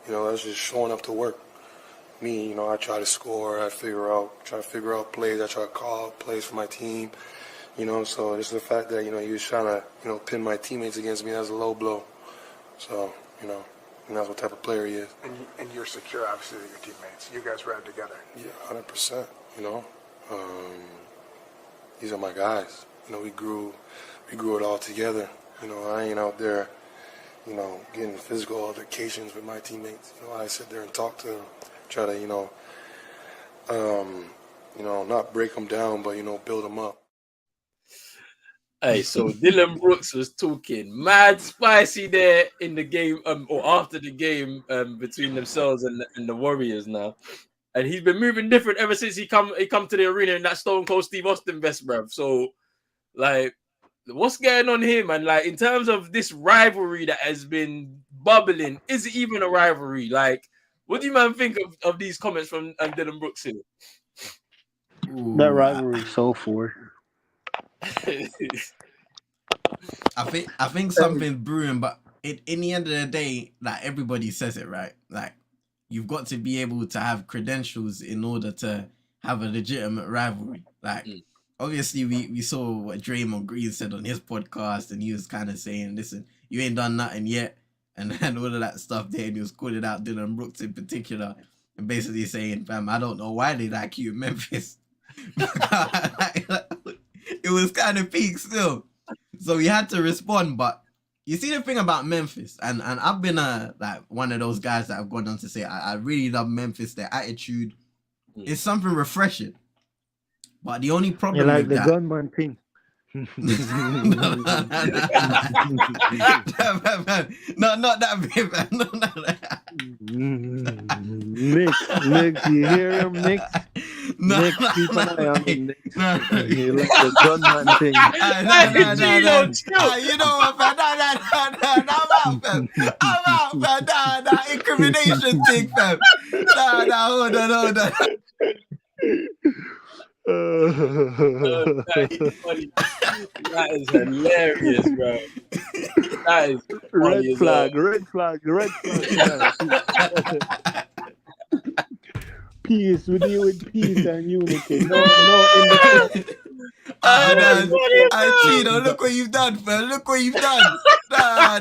Speaker 6: You know, that's just showing up to work. Me, you know, I try to score, try to figure out plays, I try to call out plays for my team. You know, so just the fact that, you know, he was trying to, you know, pin my teammates against me, that's a low blow. So, you know, and that's what type of player he is.
Speaker 5: And you're secure, obviously, with your teammates. You guys ride together.
Speaker 6: Yeah, 100%, you know. These are my guys. You know, we grew it all together. You know, I ain't out there, you know, getting physical altercations with my teammates. You know, I sit there and talk to them, try to, not break them down, but, you know, build them up.
Speaker 1: Hey, so Dylan Brooks was talking mad spicy there in the game, or after the game, between themselves and the Warriors now, and he's been moving different ever since he come to the arena in that Stone Cold Steve Austin vest, bruv. So, like, what's going on here, man? Like, in terms of this rivalry that has been bubbling, is it even a rivalry? Like, what do you man think of these comments from Dylan Brooks here?
Speaker 3: That rivalry is so for.
Speaker 2: I think something's brewing, but in the end of the day, like everybody says it, right? Like you've got to be able to have credentials in order to have a legitimate rivalry. Like obviously we saw what Draymond Green said on his podcast, and he was kind of saying, listen, you ain't done nothing yet, and all of that stuff there, and he was calling out Dylan Brooks in particular, and basically saying, fam, I don't know why they like you in Memphis. It was kind of peak still. So he had to respond, but you see the thing about Memphis, and I've been like one of those guys that have gone on to say I really love Memphis, their attitude is something refreshing. But the only problem
Speaker 3: You like
Speaker 2: with
Speaker 3: the
Speaker 2: that,
Speaker 3: gunman thing.
Speaker 2: no, not that bit, man. No,
Speaker 3: Nick, you hear him, Nick? Nick, keep an eye on him, Nick. You like the gunman thing.
Speaker 2: You know what, man? No, out, fam. I'm out, fam. Nah, incrimination thing, fam. Nah, hold on.
Speaker 1: That is funny. That is hilarious, bro. That is
Speaker 3: Red
Speaker 1: funny as
Speaker 3: flag,
Speaker 1: well.
Speaker 3: red flag, red flag. Peace, we deal with peace and unity. No independence.
Speaker 2: Ah,
Speaker 1: That
Speaker 3: No
Speaker 1: is
Speaker 2: nah.
Speaker 1: funny as
Speaker 3: independence.
Speaker 1: well.
Speaker 2: Chino, look what you've done, fam. Look what you've done. Nah.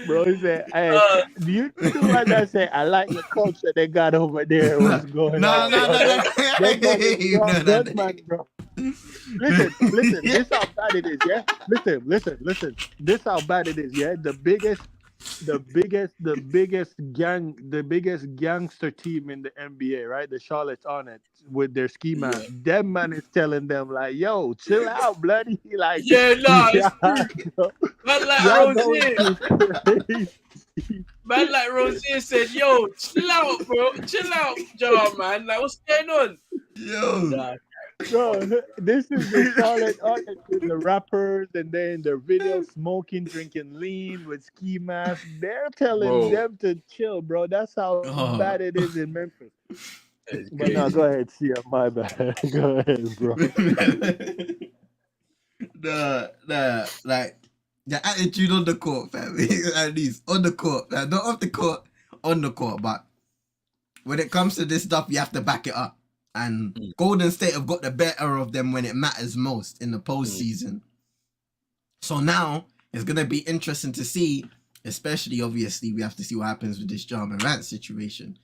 Speaker 3: Bro, he said, hey,
Speaker 1: Uh,
Speaker 3: do you see what I say? I like the culture they got over there. What's going
Speaker 2: No.
Speaker 3: on, bro? That man is strong.
Speaker 2: No.
Speaker 3: That man, bro. Listen. This how bad it is, yeah? Listen. This how bad it is, yeah? The biggest gangster team in the NBA, right? The Charlotte Hornets with their ski
Speaker 1: yeah.
Speaker 3: man. That man is telling them like, "Yo, chill out, bloody." Like,
Speaker 1: Yeah, nah, it's true.
Speaker 3: y'all,
Speaker 1: Man like
Speaker 3: y'all going
Speaker 1: Rozier.
Speaker 3: too crazy.
Speaker 1: Man like Rozier said, yo, chill out, bro. Chill out, Jar, man. Like, what's going on?
Speaker 2: Yo.
Speaker 1: Nah,
Speaker 3: Bro, this is the Charlotte Hornets with the rappers, and then their video smoking, drinking lean with ski masks. They're telling
Speaker 1: bro,
Speaker 3: them to chill, bro. That's how
Speaker 2: Oh.
Speaker 3: bad it is in Memphis.
Speaker 1: it's
Speaker 3: But no,
Speaker 1: crazy.
Speaker 3: go ahead, Sia. My bad. Go ahead, bro.
Speaker 2: Like the attitude on the court, fam. At least on the court, fam. Not off the court, on the court. But when it comes to this stuff, you have to back it up. And Golden State have got the better of them when it matters most in the postseason. So now it's gonna be interesting to see, especially obviously we have to see what happens with this Ja Morant situation.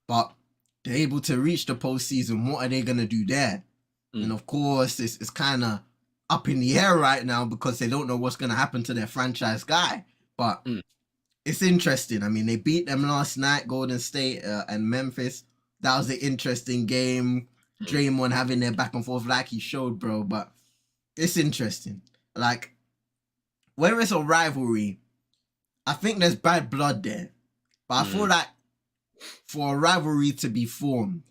Speaker 2: But they're able to reach the postseason. What are they gonna do there? And of course, it's kind of up in the air right now because they don't know what's gonna happen to their franchise guy. But it's interesting. I mean, they beat them last night, Golden State and Memphis. That was an interesting game. Draymond having their back and forth like he showed, bro. But it's interesting. Like, where it's a rivalry, I think there's bad blood there. But I feel like for a rivalry to be formed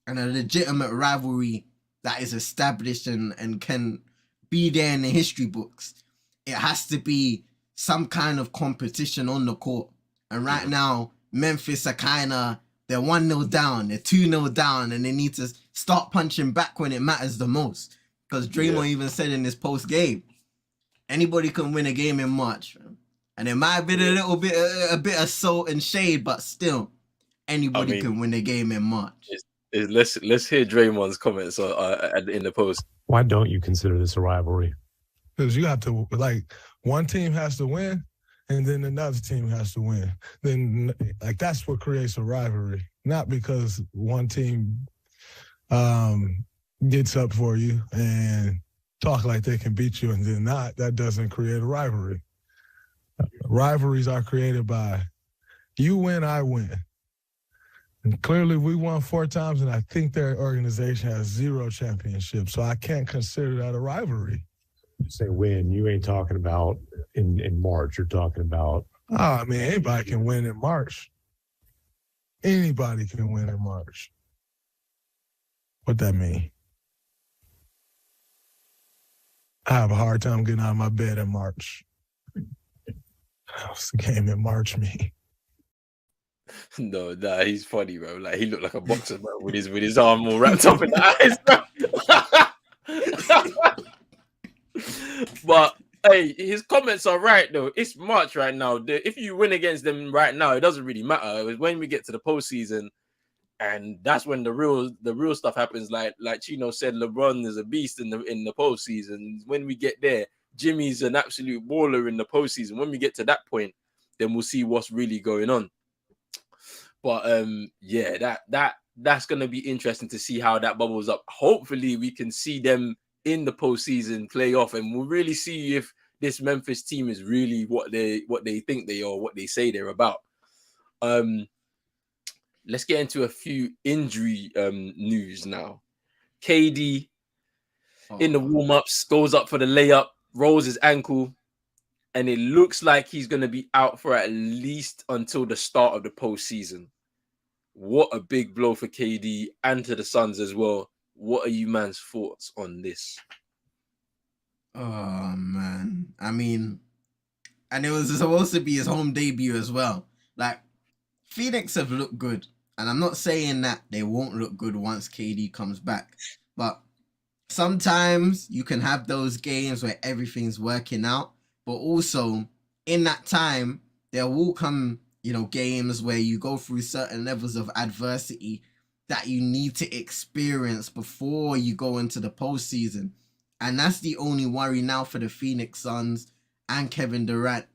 Speaker 2: and a legitimate rivalry that is established and can be there in the history books, it has to be some kind of competition on the court. And right now, Memphis are kind of, they're 1-0 down, they're 2-0 down, and they need to start punching back when it matters the most. Because Draymond even said in this post game, anybody can win a game in March. And it might have been a bit of salt and shade, but still, anybody can win a game in March.
Speaker 1: Let's hear Draymond's comments in the post.
Speaker 7: Why don't you consider this a rivalry?
Speaker 8: Because you have to, like, one team has to win, and then another team has to win. Then, like, that's what creates a rivalry. Not because one team gets up for you and talk like they can beat you and then not. That doesn't create a rivalry. Rivalries are created by you win, I win. And clearly we won 4 times, and I think their organization has 0 championships, so I can't consider that a rivalry.
Speaker 7: You say win, you ain't talking about in March. You're talking about...
Speaker 8: I mean, anybody can win in March. Anybody can win in March. What that mean? I have a hard time getting out of my bed in March. What's the game in March mean?
Speaker 1: No, nah, he's funny, bro. Like, he looked like a boxer, bro, with his arm all wrapped up in the eyes, bro. But hey, his comments are right though. It's March right now. If you win against them right now, it doesn't really matter. It was when we get to the postseason, and that's when the real stuff happens. Like Chino said, LeBron is a beast in the postseason. When we get there, Jimmy's an absolute baller in the postseason. When we get to that point, then we'll see what's really going on. But yeah, that's gonna be interesting to see how that bubbles up. Hopefully, we can see them in the postseason playoff, and we'll really see if this Memphis team is really what they think they are, what they say they're about. Let's get into a few injury news now. KD in the warm-ups goes up for the layup, rolls his ankle, and it looks like he's going to be out for at least until the start of the postseason. What a big blow for KD and to the Suns as well. What are you man's thoughts on this?
Speaker 2: Oh man, I mean, and it was supposed to be his home debut as well. Like, Phoenix have looked good, and I'm not saying that they won't look good once KD comes back, but sometimes you can have those games where everything's working out, but also in that time there will come, games where you go through certain levels of adversity that you need to experience before you go into the postseason. And that's the only worry now for the Phoenix Suns and Kevin Durant.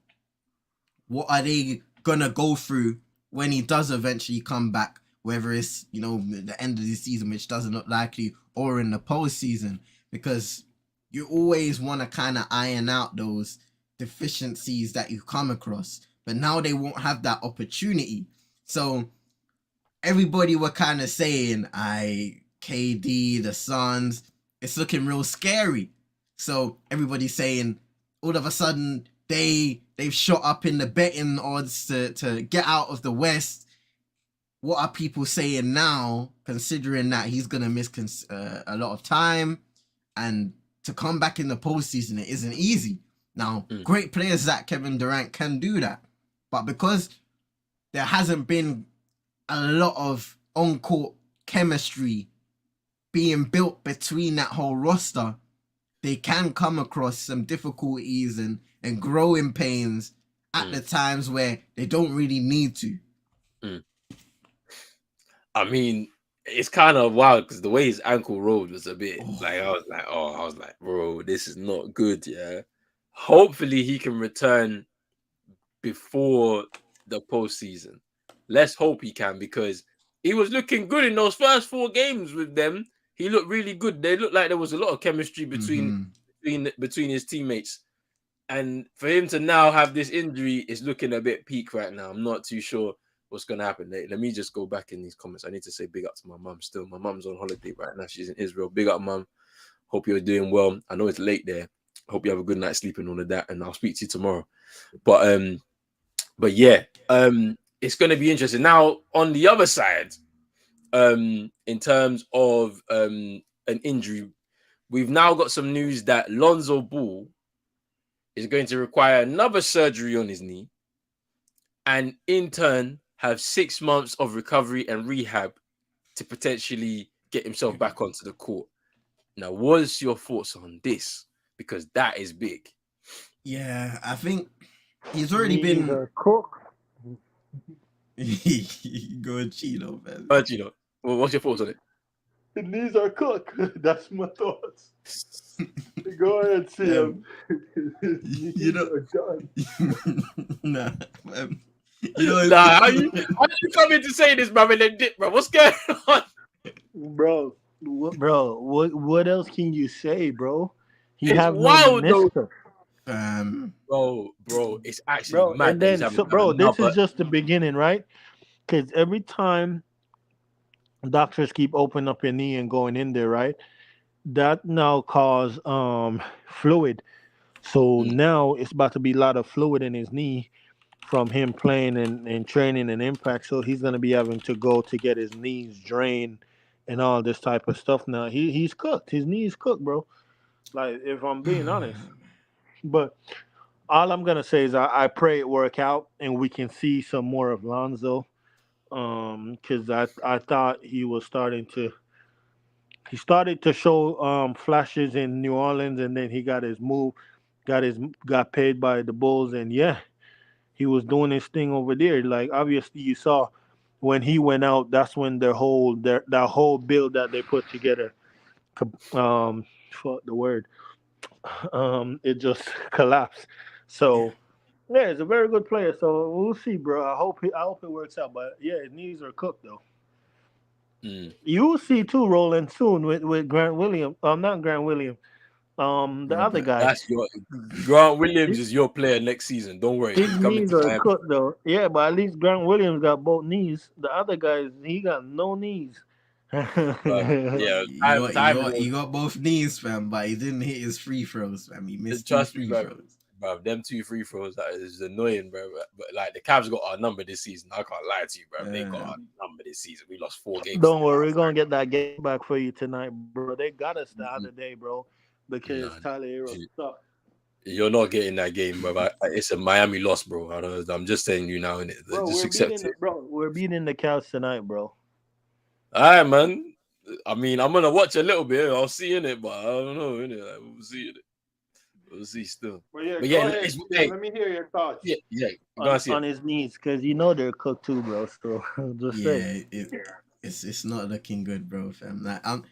Speaker 2: What are they gonna go through when he does eventually come back? Whether it's the end of the season, which doesn't look likely, or in the postseason, because you always want to kind of iron out those deficiencies that you come across. But now they won't have that opportunity. So everybody were kind of saying, KD, the Suns, it's looking real scary. So everybody's saying all of a sudden they've shot up in the betting odds to get out of the West. What are people saying now, considering that he's going to miss a lot of time, and to come back in the postseason, it isn't easy. Now, great players like Kevin Durant can do that, but because there hasn't been a lot of on-court chemistry being built between that whole roster, they can come across some difficulties and growing pains at the times where they don't really need to.
Speaker 1: I mean, it's kind of wild because the way his ankle rolled was a bit I was like, bro, this is not good. Yeah, hopefully he can return before the postseason. Let's hope he can, because he was looking good in those first 4 games with them. He looked really good. They looked like there was a lot of chemistry between his teammates. And for him to now have this injury is looking a bit peak right now. I'm not too sure what's going to happen. Let me just go back in these comments. I need to say big up to my mum still. My mum's on holiday right now. She's in Israel. Big up, mum. Hope you're doing well. I know it's late there. Hope you have a good night's sleep and all of that. And I'll speak to you tomorrow. But yeah, it's going to be interesting. Now, on the other side, in terms of an injury, we've now got some news that Lonzo Ball is going to require another surgery on his knee, and in turn have 6 months of recovery and rehab to potentially get himself back onto the court. Now, what's your thoughts on this? Because that is big.
Speaker 2: Yeah, I think he's already been
Speaker 3: cook.
Speaker 2: Go Chino, man.
Speaker 1: Chino, what's your thoughts on it?
Speaker 3: The knees are cooked. That's my thoughts. Go ahead, see him.
Speaker 2: Are done. Nah,
Speaker 1: how you come in to say this, bro? And then dip, bro. What's going on,
Speaker 3: bro? What else can you say, bro?
Speaker 1: He it's wild though. Bro, it's actually mad.
Speaker 3: And then, this is just the beginning, right? Because every time doctors keep opening up your knee and going in there, right? That now cause fluid. So now it's about to be a lot of fluid in his knee from him playing and training and impact. So he's gonna be having to go to get his knees drained and all this type of stuff. Now he's cooked. His knee's cooked, bro. Like, if I'm being honest. But all I'm gonna say is I pray it work out and we can see some more of Lonzo. Because I thought he started to show flashes in New Orleans, and then he got paid by the Bulls, and yeah, he was doing his thing over there. Like, obviously you saw when he went out, that's when that whole build that they put together, fuck the word, it just collapsed. So yeah, he's a very good player. So we'll see, bro. I hope it works out. But yeah, his knees are cooked though. You'll see too, rolling soon with Grant Williams. Not Grant Williams. The other guy.
Speaker 1: That's Grant Williams is your player next season. Don't worry.
Speaker 3: His knees are cooked though. Yeah, but at least Grant Williams got both knees. The other guys, he got no knees.
Speaker 1: Yeah,
Speaker 2: he got both knees, fam, but he didn't hit his free throws, fam. He missed 2 free throws.
Speaker 1: Bro, them 2 free throws, that is annoying, bro. But like, the Cavs got our number this season. I can't lie to you, bro. They got our number this season. We lost 4 games.
Speaker 3: Don't worry, we're gonna get that game back for you tonight, bro. They got us the other day, bro. because
Speaker 1: Nah,
Speaker 3: Tyler Hero sucks.
Speaker 1: you're not getting that game, bro. It's a Miami loss, bro. I'm just telling you now, innit?
Speaker 3: Bro,
Speaker 1: Just accept it.
Speaker 3: we're beating the Cavs tonight, bro.
Speaker 1: All right, man. I mean, I'm gonna watch a little bit. I'll see in it, but I don't know, innit? Like, we'll see it. We'll see still.
Speaker 3: But yeah,
Speaker 1: But
Speaker 3: go
Speaker 1: yeah,
Speaker 3: ahead.
Speaker 1: hey,
Speaker 3: Let me hear your thoughts
Speaker 1: yeah. Go and see
Speaker 3: on
Speaker 1: it.
Speaker 3: his knees, because you know they're cooked too, bro. So just say.
Speaker 2: Yeah, it's not looking good, bro, fam. Like I'm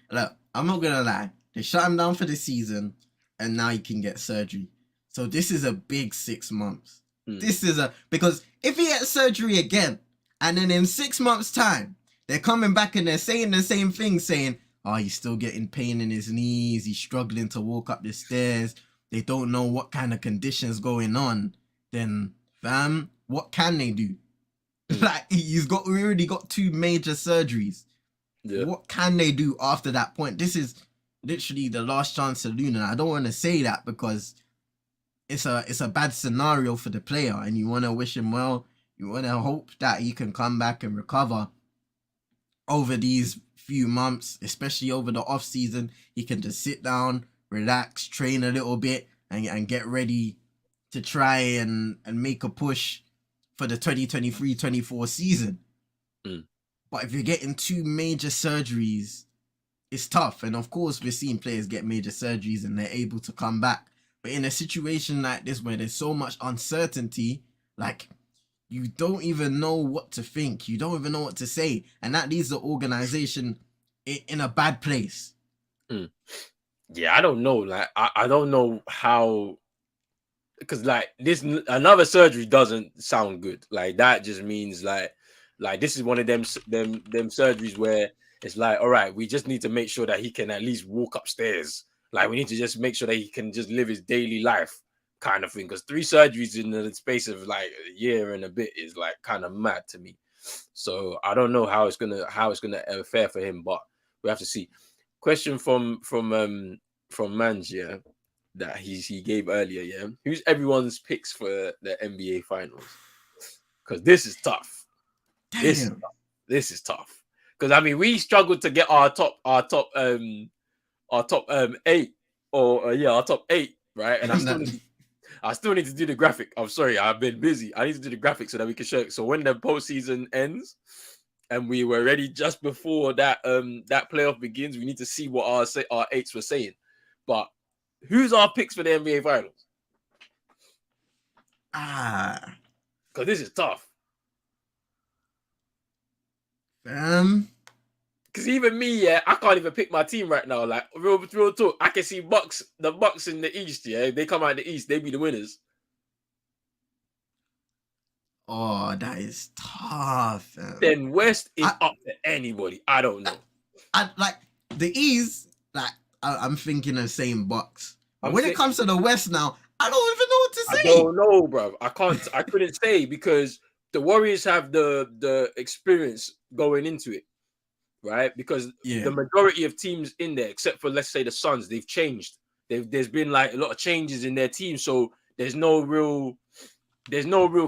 Speaker 2: not gonna lie. They shut him down for the season, and now he can get surgery. So this is a big 6 months. This is because if he gets surgery again, and then in 6 months' time, they're coming back and they're saying the same thing, saying, "Oh, he's still getting pain in his knees. He's struggling to walk up the stairs. They don't know what kind of conditions going on." Then, fam, what can they do? Like we already got 2 major surgeries.
Speaker 1: Yeah.
Speaker 2: What can they do after that point? This is literally the last chance saloon, and I don't want to say that because it's a bad scenario for the player, and you want to wish him well. You want to hope that he can come back and recover over these few months, especially over the off season. He can just sit down, relax, train a little bit, and get ready to try and make a push for the 2023-24 season. But if you're getting 2 major surgeries, it's tough. And of course, we're seeing players get major surgeries and they're able to come back. But in a situation like this where there's so much uncertainty, like you don't even know what to think. You don't even know what to say. And that leaves the organization in a bad place.
Speaker 1: Yeah, I don't know. Like, I don't know how, because like this another surgery doesn't sound good. Like that just means like this is one of them surgeries where it's like, all right, we just need to make sure that he can at least walk upstairs. Like we need to just make sure that he can just live his daily life, kind of thing. Because 3 surgeries in the space of like a year and a bit is like kind of mad to me. So I don't know how it's gonna fare for him, but we have to see. Question from Manj, yeah, that he gave earlier, yeah. Who's everyone's picks for the NBA Finals? Because this is tough.
Speaker 2: Damn.
Speaker 1: This is tough. Because I mean, we struggled to get our top 8 or our top 8, right? And I still need to do the graphic. I'm sorry, I've been busy. I need to do the graphic so that we can show it. So when the postseason ends and we were ready just before that that playoff begins, we need to see what our 8s were saying. But who's our picks for the NBA Finals? Because this is tough. Because even me, yeah, I can't even pick my team right now. Like, real talk, I can see the Bucks in the East, yeah. They come out in the East, they be the winners.
Speaker 2: Oh, that is tough.
Speaker 1: Then West is up to anybody. I don't know.
Speaker 2: I like the East, like I'm thinking of saying Bucks. When it comes to the West now, I don't even know what to say.
Speaker 1: I don't know, bro. I couldn't say because the Warriors have the experience going into it, right? Because the majority of teams in there, except for let's say the Suns, they've changed. There's been like a lot of changes in their team, so there's no real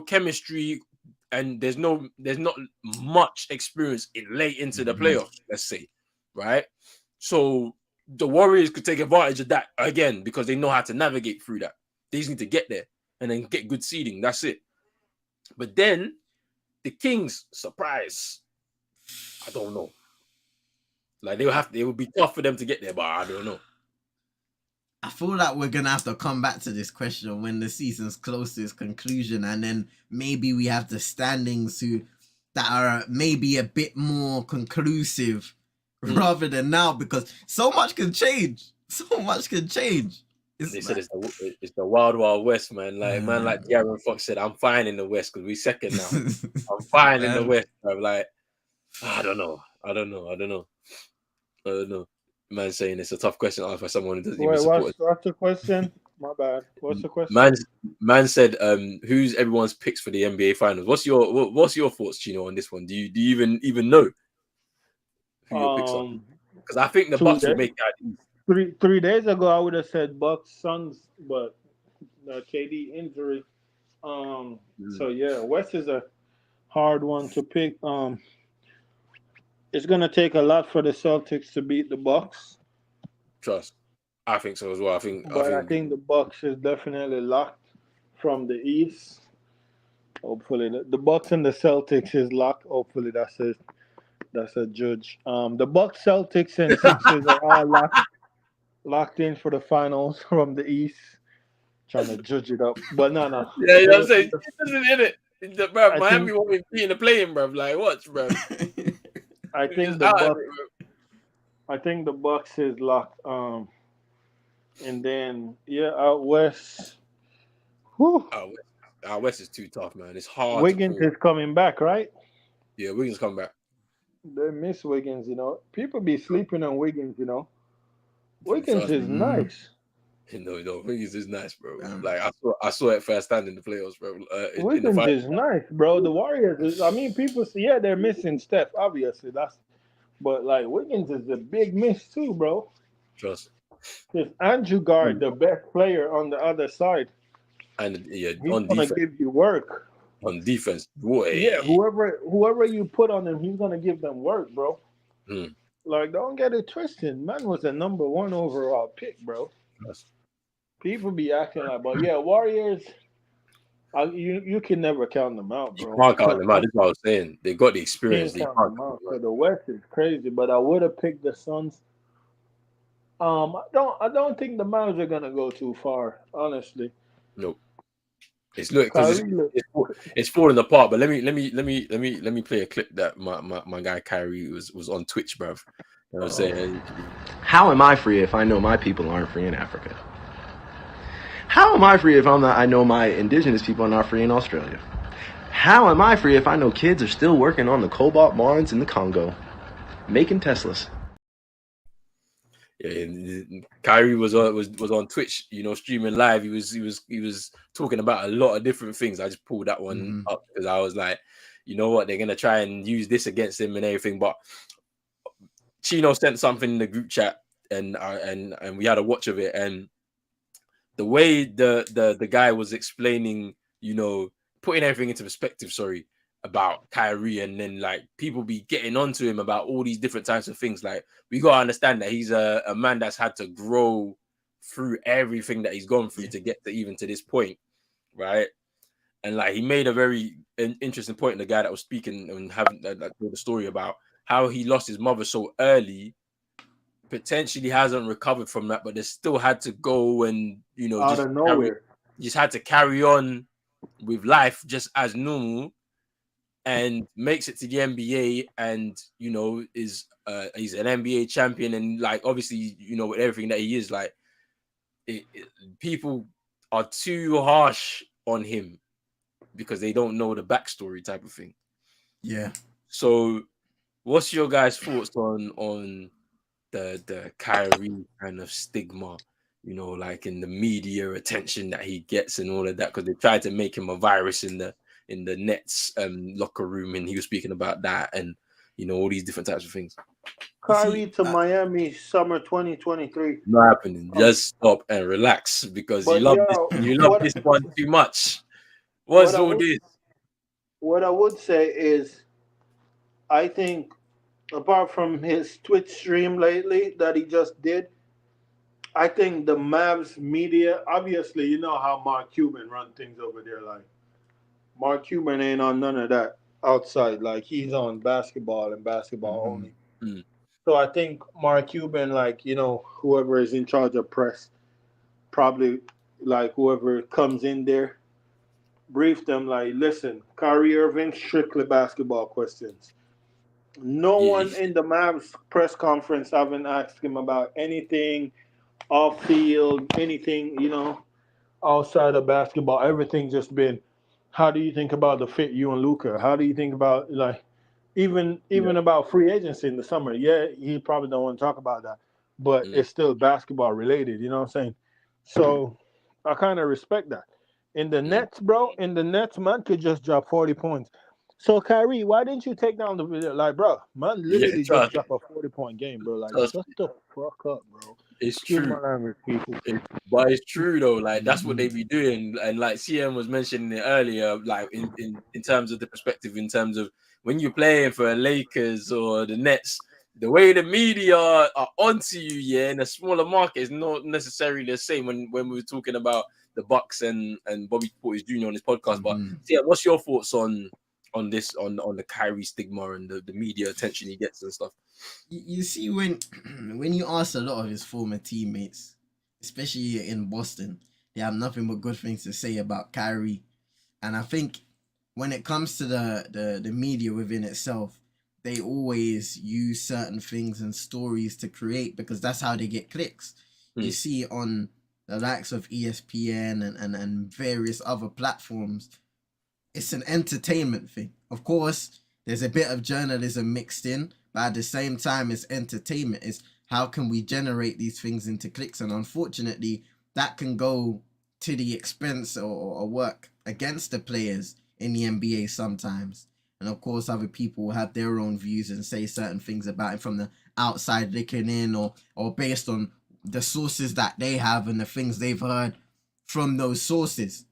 Speaker 1: chemistry, and there's not much experience late into the playoffs, let's say, right? So the Warriors could take advantage of that again because they know how to navigate through that. They just need to get there and then get good seeding. That's it. But then the Kings, surprise, I don't know. Like it would be tough for them to get there, but I don't know.
Speaker 2: I feel like we're gonna have to come back to this question when the season's close to its conclusion, and then maybe we have the standings that are maybe a bit more conclusive rather than now, because so much can change. So much can change.
Speaker 1: They said it's the wild west, man. Like man, like De'Aaron Fox said, I'm fine in the West because we second now. I'm fine in the West. I'm like, I don't know. Man saying it's a tough question to ask for someone who doesn't even support.
Speaker 3: What's the question? My bad. What's the question?
Speaker 1: Man said, who's everyone's picks for the NBA Finals? What's your thoughts, Chino, on this one? Do you even know who your picks are? Because I think the Bucks will make that.
Speaker 3: 3 days ago, I would have said Bucks, Suns, but the KD injury. So yeah, West is a hard one to pick. It's gonna take a lot for the Celtics to beat the Bucks.
Speaker 1: Trust. I think so as well. I
Speaker 3: but I
Speaker 1: think
Speaker 3: think the Bucks is definitely locked from the East. Hopefully, the Bucks and the Celtics is locked. Hopefully, that's a judge. The Bucks, Celtics, and Sixers are all locked in for the finals from the East. Trying to judge it up, but no.
Speaker 1: yeah, you know what I'm saying? It doesn't in it. Bro,
Speaker 3: I
Speaker 1: Miami
Speaker 3: think
Speaker 1: won't be beating the playing, bro. Like, watch, bro.
Speaker 3: I
Speaker 1: It's
Speaker 3: think
Speaker 1: just
Speaker 3: the
Speaker 1: out of
Speaker 3: Bucks.
Speaker 1: it, bro.
Speaker 3: I think the Bucks is locked. And then yeah, out west. Whew,
Speaker 1: Our West is too tough, man. It's hard to
Speaker 3: Wiggins
Speaker 1: call.
Speaker 3: is coming back, right?
Speaker 1: Yeah, Wiggins come back.
Speaker 3: They miss Wiggins, People be sleeping on Wiggins. Wiggins
Speaker 1: Trust
Speaker 3: is
Speaker 1: me.
Speaker 3: nice.
Speaker 1: No, Wiggins is nice, bro.
Speaker 2: Damn.
Speaker 1: Like I saw it firsthand in the playoffs, bro. In the
Speaker 3: Wiggins
Speaker 1: final.
Speaker 3: is nice, bro. The Warriors is. I mean, people say yeah they're missing Steph, obviously but like Wiggins is a big miss too, bro.
Speaker 1: Trust.
Speaker 3: Because Andrew Guard, the best player on the other side,
Speaker 1: And yeah,
Speaker 3: he's gonna give you work.
Speaker 1: on defense, boy.
Speaker 3: Yeah, whoever you put on him, he's gonna give them work, bro.
Speaker 1: Mm.
Speaker 3: Like, don't get it twisted. Man was a number 1 overall pick, bro.
Speaker 1: Trust.
Speaker 3: People be acting like, but yeah, Warriors. You can never count them out,
Speaker 1: You
Speaker 3: bro.
Speaker 1: can't count them out. That's what I was saying. They got the experience.
Speaker 3: Can't
Speaker 1: They
Speaker 3: count
Speaker 1: can't
Speaker 3: them
Speaker 1: count
Speaker 3: out.
Speaker 1: them
Speaker 3: So
Speaker 1: out.
Speaker 3: the West is crazy, but I would have picked the Suns. I don't think the Mavs are gonna go too far, honestly.
Speaker 1: Nope. It's look because
Speaker 3: Kyrie look,
Speaker 1: it's falling apart. But let me play a clip that my guy Kyrie was on Twitch, bruv. You know what I'm saying?
Speaker 9: How am I free if I know my people aren't free in Africa? How am I free if I know my indigenous people are not free in Australia? How am I free if I know kids are still working on the cobalt mines in the Congo, making Teslas?
Speaker 1: Yeah, Kyrie was on Twitch, streaming live. He was talking about a lot of different things. I just pulled that one up because I was like, you know what, they're gonna try and use this against him and everything. But Chino sent something in the group chat, and we had a watch of it, and the way the guy was explaining, putting everything into perspective. Sorry. About Kyrie, and then like people be getting onto him about all these different types of things. Like, we gotta understand that he's a man that's had to grow through everything that he's gone through to get to even to this point, right? And like, he made a very interesting point. The guy that was speaking and having the story about how he lost his mother so early, potentially hasn't recovered from that, but they still had to go and
Speaker 3: out of nowhere.
Speaker 1: Just had to carry on with life just as normal. And makes it to the NBA, and he's an NBA champion, and like, obviously, with everything that he is, like, people are too harsh on him because they don't know the backstory type of thing.
Speaker 2: Yeah.
Speaker 1: So, what's your guys' thoughts on the Kyrie kind of stigma? Like, in the media attention that he gets and all of that, because they tried to make him a virus in the Nets locker room, and he was speaking about that, and all these different types of things.
Speaker 3: Kyrie to Miami summer 2023.
Speaker 1: Not happening. Just stop and relax, because you love this one too much. What's all this?
Speaker 3: What I would say is, I think, apart from his Twitch stream lately that he just did, I think the Mavs media, obviously, you know how Mark Cuban run things over there. Like, Mark Cuban ain't on none of that outside. Like, he's on basketball and basketball only.
Speaker 1: Mm.
Speaker 3: So I think Mark Cuban, like, whoever is in charge of press, probably, like, whoever comes in there, brief them, like, listen, Kyrie Irving, strictly basketball questions. No one in the Mavs press conference haven't asked him about anything off field, anything, outside of basketball. Everything just been, how do you think about the fit, you and Luka? How do you think about, like, even about free agency in the summer? Yeah, he probably don't want to talk about that, but it's still basketball related. You know what I'm saying? So I kind of respect that. In the Nets, bro, man could just drop 40 points. So, Kyrie, why didn't you take down the video? Like, bro, man literally just dropped a 40-point game, bro. Like, shut the fuck up, bro.
Speaker 1: It's true.
Speaker 3: People.
Speaker 1: But it's true, though. Like, that's what they be doing. And like CM was mentioning it earlier, like, in terms of the perspective, in terms of when you're playing for Lakers or the Nets, the way the media are onto you, yeah, in a smaller market is not necessarily the same when we were talking about the Bucks and Bobby Portis Jr. on this podcast. But yeah, what's your thoughts on this on the Kyrie stigma and the media attention he gets and stuff?
Speaker 2: You see, when you ask a lot of his former teammates, especially in Boston, they have nothing but good things to say about Kyrie. And I think when it comes to the media within itself, they always use certain things and stories to create, because that's how they get clicks. You see on the likes of ESPN and various other platforms, it's an entertainment thing. Of course, there's a bit of journalism mixed in, but at the same time, it's entertainment. It's how can we generate these things into clicks? And unfortunately, that can go to the expense or work against the players in the NBA sometimes. And of course, other people will have their own views and say certain things about it from the outside looking in, or based on the sources that they have and the things they've heard from those sources.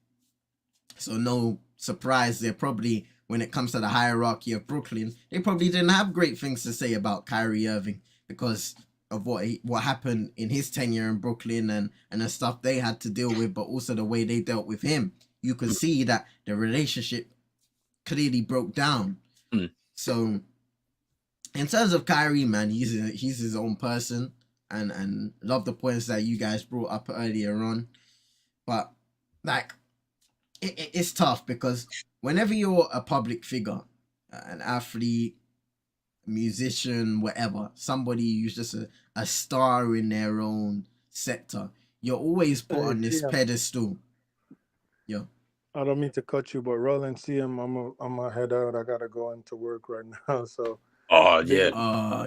Speaker 2: So no surprise, they're probably, when it comes to the hierarchy of Brooklyn, they probably didn't have great things to say about Kyrie Irving because of what happened in his tenure in Brooklyn and the stuff they had to deal with, but also the way they dealt with him. You could see that the relationship clearly broke down. So in terms of Kyrie, man, he's his own person, and love the points that you guys brought up earlier on. But like, it's tough because whenever you're a public figure, an athlete, musician, whatever, somebody who's just a star in their own sector, you're always put on this pedestal. Yo.
Speaker 3: I don't mean to cut you, but Roland, see him. I'm gonna head out. I gotta go into work right now. So.
Speaker 1: Oh yeah.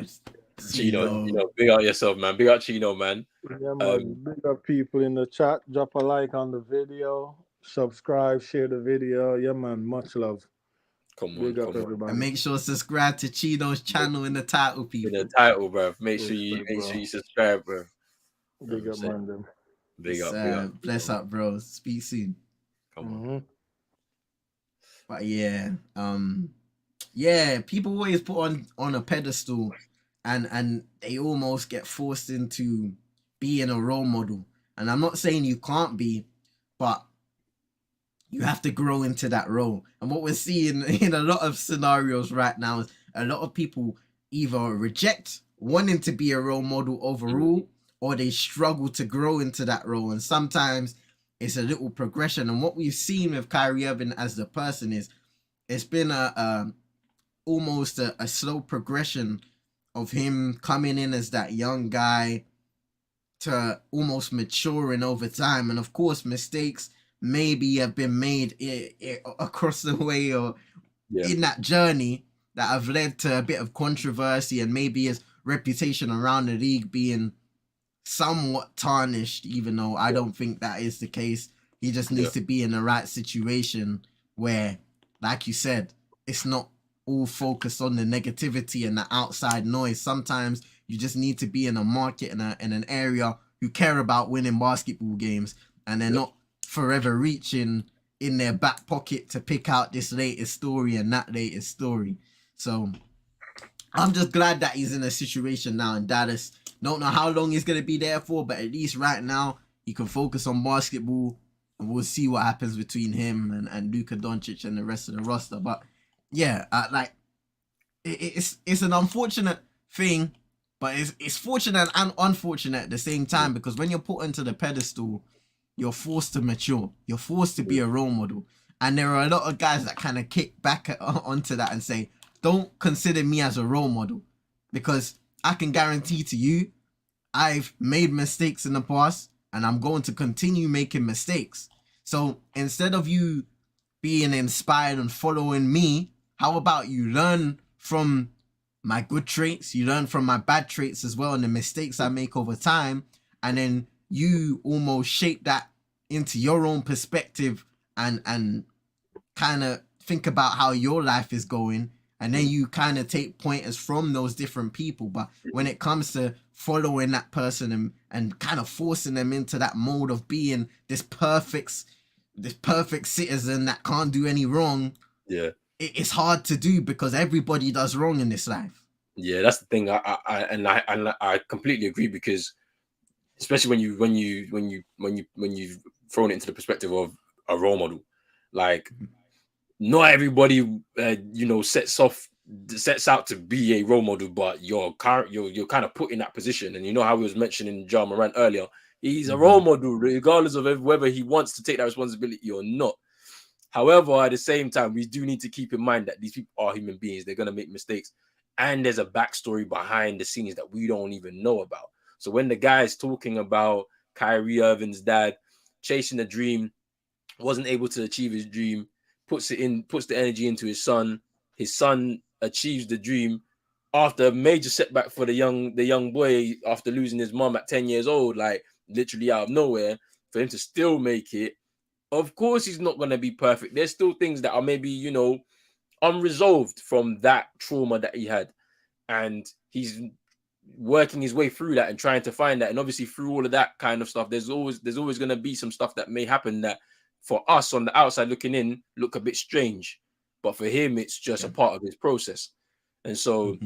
Speaker 1: Chino, big out yourself, man. Big out Chino, man.
Speaker 3: Yeah, man. Big up people in the chat. Drop a like on the video. Subscribe, share the video. Yeah, man. Much love. Big up everybody.
Speaker 2: And make sure to subscribe to Chino's channel in the title, people.
Speaker 1: In the title, bro. Make sure you subscribe, bro.
Speaker 3: Big up, man.
Speaker 1: Big up.
Speaker 2: Bless up, bro. Speak soon.
Speaker 1: Come on.
Speaker 2: But yeah, yeah, people always put on a pedestal, and they almost get forced into being a role model. And I'm not saying you can't be, but you have to grow into that role. And what we're seeing in a lot of scenarios right now is a lot of people either reject wanting to be a role model overall, or they struggle to grow into that role. And sometimes it's a little progression. And what we've seen with Kyrie Irving as the person is, it's been almost a slow progression of him coming in as that young guy to almost maturing over time. And of course, mistakes maybe have been made across the way or in that journey that have led to a bit of controversy and maybe his reputation around the league being somewhat tarnished, even though I don't think that is the case. He just needs to be in the right situation where, like you said, it's not all focused on the negativity and the outside noise. Sometimes you just need to be in a market in an area who care about winning basketball games, and they're not forever reaching in their back pocket to pick out this latest story and that latest story. So I'm just glad that he's in a situation now in Dallas. Don't know how long he's going to be there for, but at least right now he can focus on basketball, and we'll see what happens between him and Luka Doncic and the rest of the roster. But yeah, like it's an unfortunate thing, but it's fortunate and unfortunate at the same time, because when you're put into the pedestal, you're forced to mature. You're forced to be a role model. And there are a lot of guys that kind of kick back onto that and say, don't consider me as a role model, because I can guarantee to you, I've made mistakes in the past and I'm going to continue making mistakes. So instead of you being inspired and following me, how about you learn from my good traits, you learn from my bad traits as well, and the mistakes I make over time, and then you almost shape that into your own perspective and kind of think about how your life is going, and then you kind of take pointers from those different people. But when it comes to following that person and kind of forcing them into that mode of being this perfect citizen that can't do any wrong, it's hard to do because everybody does wrong in this life.
Speaker 1: Yeah, that's the thing. I completely agree, because especially when you've thrown it into the perspective of a role model, like not everybody sets out to be a role model, but you're kind of put in that position. And you know how we was mentioning John Morant earlier, he's a role model regardless of whether he wants to take that responsibility or not. However, at the same time, we do need to keep in mind that these people are human beings. They're going to make mistakes. And there's a backstory behind the scenes that we don't even know about. So when the guy is talking about Kyrie Irving's dad chasing a dream, wasn't able to achieve his dream, puts the energy into his son achieves the dream after a major setback for the young boy after losing his mom at 10 years old, like literally out of nowhere, for him to still make it. Of course, he's not going to be perfect. There's still things that are maybe, unresolved from that trauma that he had. And he's working his way through that and trying to find that. And obviously, through all of that kind of stuff, there's always going to be some stuff that may happen that for us on the outside looking in look a bit strange. But for him, it's just a part of his process. And so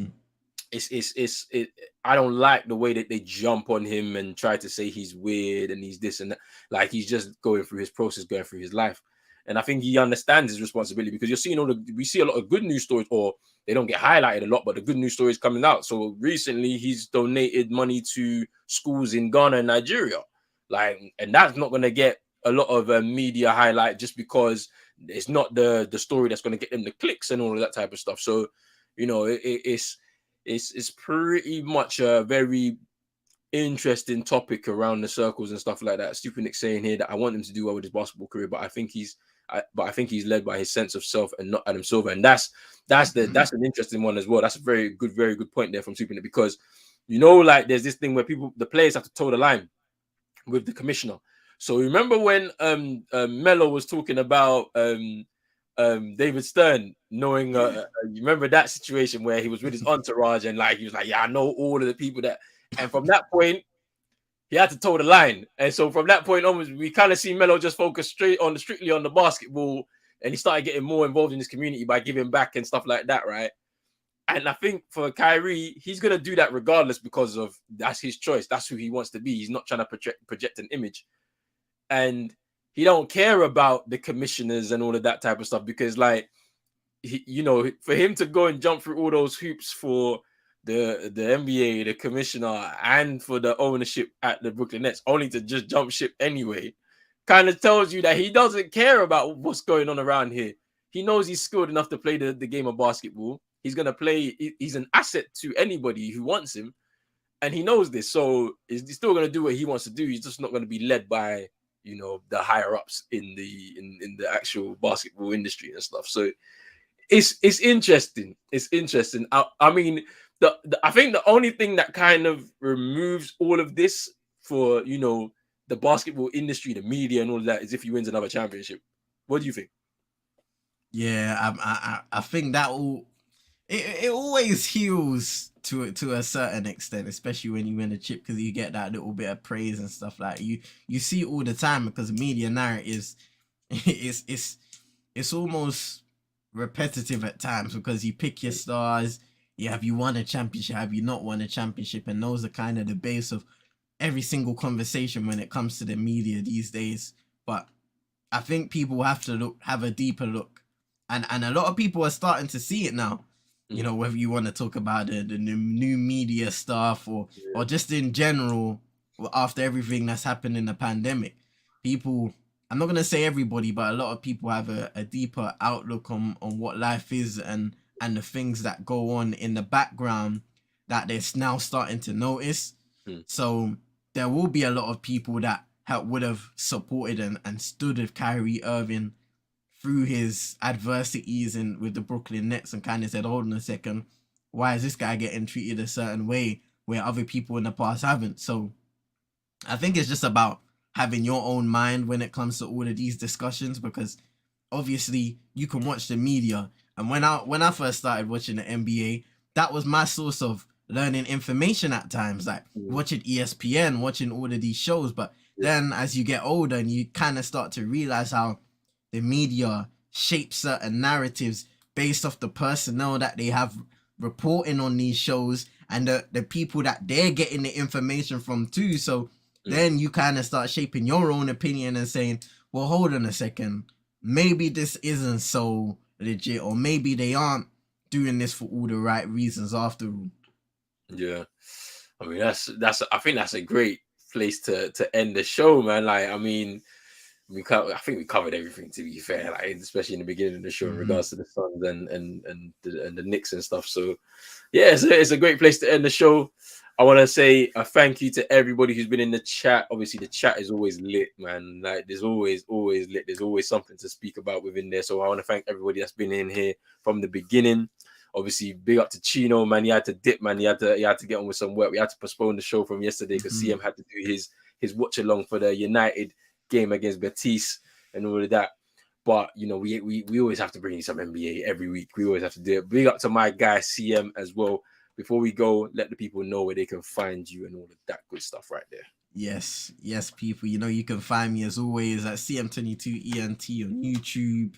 Speaker 1: I don't like the way that they jump on him and try to say he's weird and he's this and that. Like, he's just going through his process, going through his life. And I think he understands his responsibility, because you're seeing we see a lot of good news stories, or they don't get highlighted a lot, but the good news stories coming out. So recently he's donated money to schools in Ghana and Nigeria. And that's not going to get a lot of media highlight, just because it's not the story that's going to get them the clicks and all of that type of stuff. So, it's pretty much a very interesting topic around the circles and stuff like that. Stupid Nick saying here that I want him to do well with his basketball career, but I think he's led by his sense of self and not Adam Silver. And that's an interesting one as well. That's a very good point there from Stupid Nick, because there's this thing where the players have to toe the line with the commissioner. So remember when Melo was talking about David Stern knowing you remember that situation where he was with his entourage and he was like, yeah, I know all of the people that, and from that point he had to toe the line. And so from that point onwards, we kind of see Melo just focus strictly on the basketball, and he started getting more involved in his community by giving back and stuff like that, right? And I think for Kyrie, he's gonna do that regardless, because of that's his choice. That's who he wants to be. He's not trying to project an image, and he don't care about the commissioners and all of that type of stuff, because for him to go and jump through all those hoops for the NBA, the commissioner, and for the ownership at the Brooklyn Nets, only to just jump ship anyway, kind of tells you that he doesn't care about what's going on around here. He knows he's skilled enough to play the game of basketball. He's going to play. He's an asset to anybody who wants him. And he knows this. So he's still going to do what he wants to do. He's just not going to be led by, the higher ups in the actual basketball industry and stuff. So it's interesting. It's interesting. I mean, I think the only thing that kind of removes all of this for, the basketball industry, the media and all of that, is if he wins another championship. What do you think?
Speaker 2: Yeah, I think that it always heals to a certain extent, especially when you win a chip, because you get that little bit of praise and stuff like that. You see it all the time, because media narratives it's almost repetitive at times, because you pick your stars. Have you won a championship? Have you not won a championship? And those are kind of the base of every single conversation when it comes to the media these days. But I think people have to have a deeper look, and a lot of people are starting to see it now. Whether you want to talk about the new media stuff or just in general, after everything that's happened in the pandemic, people, I'm not going to say everybody, but a lot of people have a deeper outlook on what life is and the things that go on in the background that they're now starting to notice. So there will be a lot of people that would have supported and stood with Kyrie Irving through his adversities with the Brooklyn Nets, and kind of said, hold on a second, why is this guy getting treated a certain way where other people in the past haven't? So I think it's just about having your own mind when it comes to all of these discussions, because obviously you can watch the media. And when I first started watching the NBA, that was my source of learning information at times, like watching ESPN, watching all of these shows. But then as you get older and you kind of start to realize how the media shapes certain narratives based off the personnel that they have reporting on these shows and the people that they're getting the information from too. So then you kind of start shaping your own opinion and saying, well, hold on a second, maybe this isn't so legit, or maybe they aren't doing this for all the right reasons after all.
Speaker 1: Yeah, I mean I think that's a great place to end the show, man. Like, I mean, I think we covered everything, to be fair, like especially in the beginning of the show in regards to the Suns and the Knicks and stuff. So yeah, it's a great place to end the show. I want to say a thank you to everybody who's been in the chat. Obviously, the chat is always lit, man. Like, there's always lit. There's always something to speak about within there. So I want to thank everybody that's been in here from the beginning. Obviously, big up to Chino, man. He had to dip, man. He had to get on with some work. We had to postpone the show from yesterday because CM had to do his watch along for the United game against Betis and all of that. But you know, we always have to bring you some NBA every week. We always have to do it. Big up to my guy CM as well. Before we go, let the people know where they can find you and all of that good stuff right there.
Speaker 2: Yes, people. You know, you can find me as always at CM22ENT on YouTube,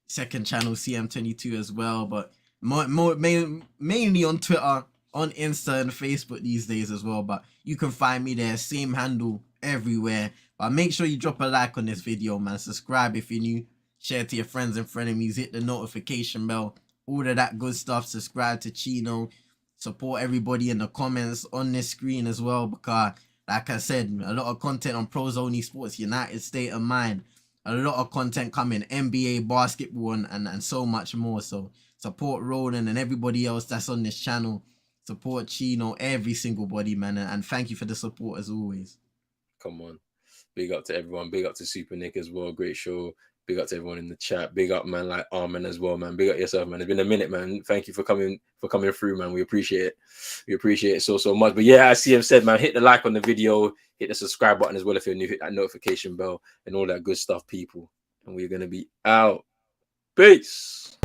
Speaker 2: second channel CM22 as well, but mainly on Twitter, on Insta and Facebook these days as well. But you can find me there, same handle everywhere. But make sure you drop a like on this video, man. Subscribe if you're new. Share to your friends and frenemies. Hit the notification bell. All of that good stuff. Subscribe to Chino. Support everybody in the comments on this screen as well, because like I said, a lot of content on Pros Only Sports, United State of Mind, a lot of content coming, NBA, basketball, and so much more. So support Roland and everybody else that's on this channel. Support Chino, every single body, man, and thank you for the support as always.
Speaker 1: Come on. Big up to everyone. Big up to Super Nick as well. Great show. Big up to everyone in the chat. Big up, man, like Armin as well, man. Big up yourself, man. It's been a minute, man. Thank you for coming through, man. We appreciate it. We appreciate it so much. But yeah, as CM said, man, hit the like on the video, hit the subscribe button as well if you're new, hit that notification bell and all that good stuff, people. And we're gonna be out. Peace.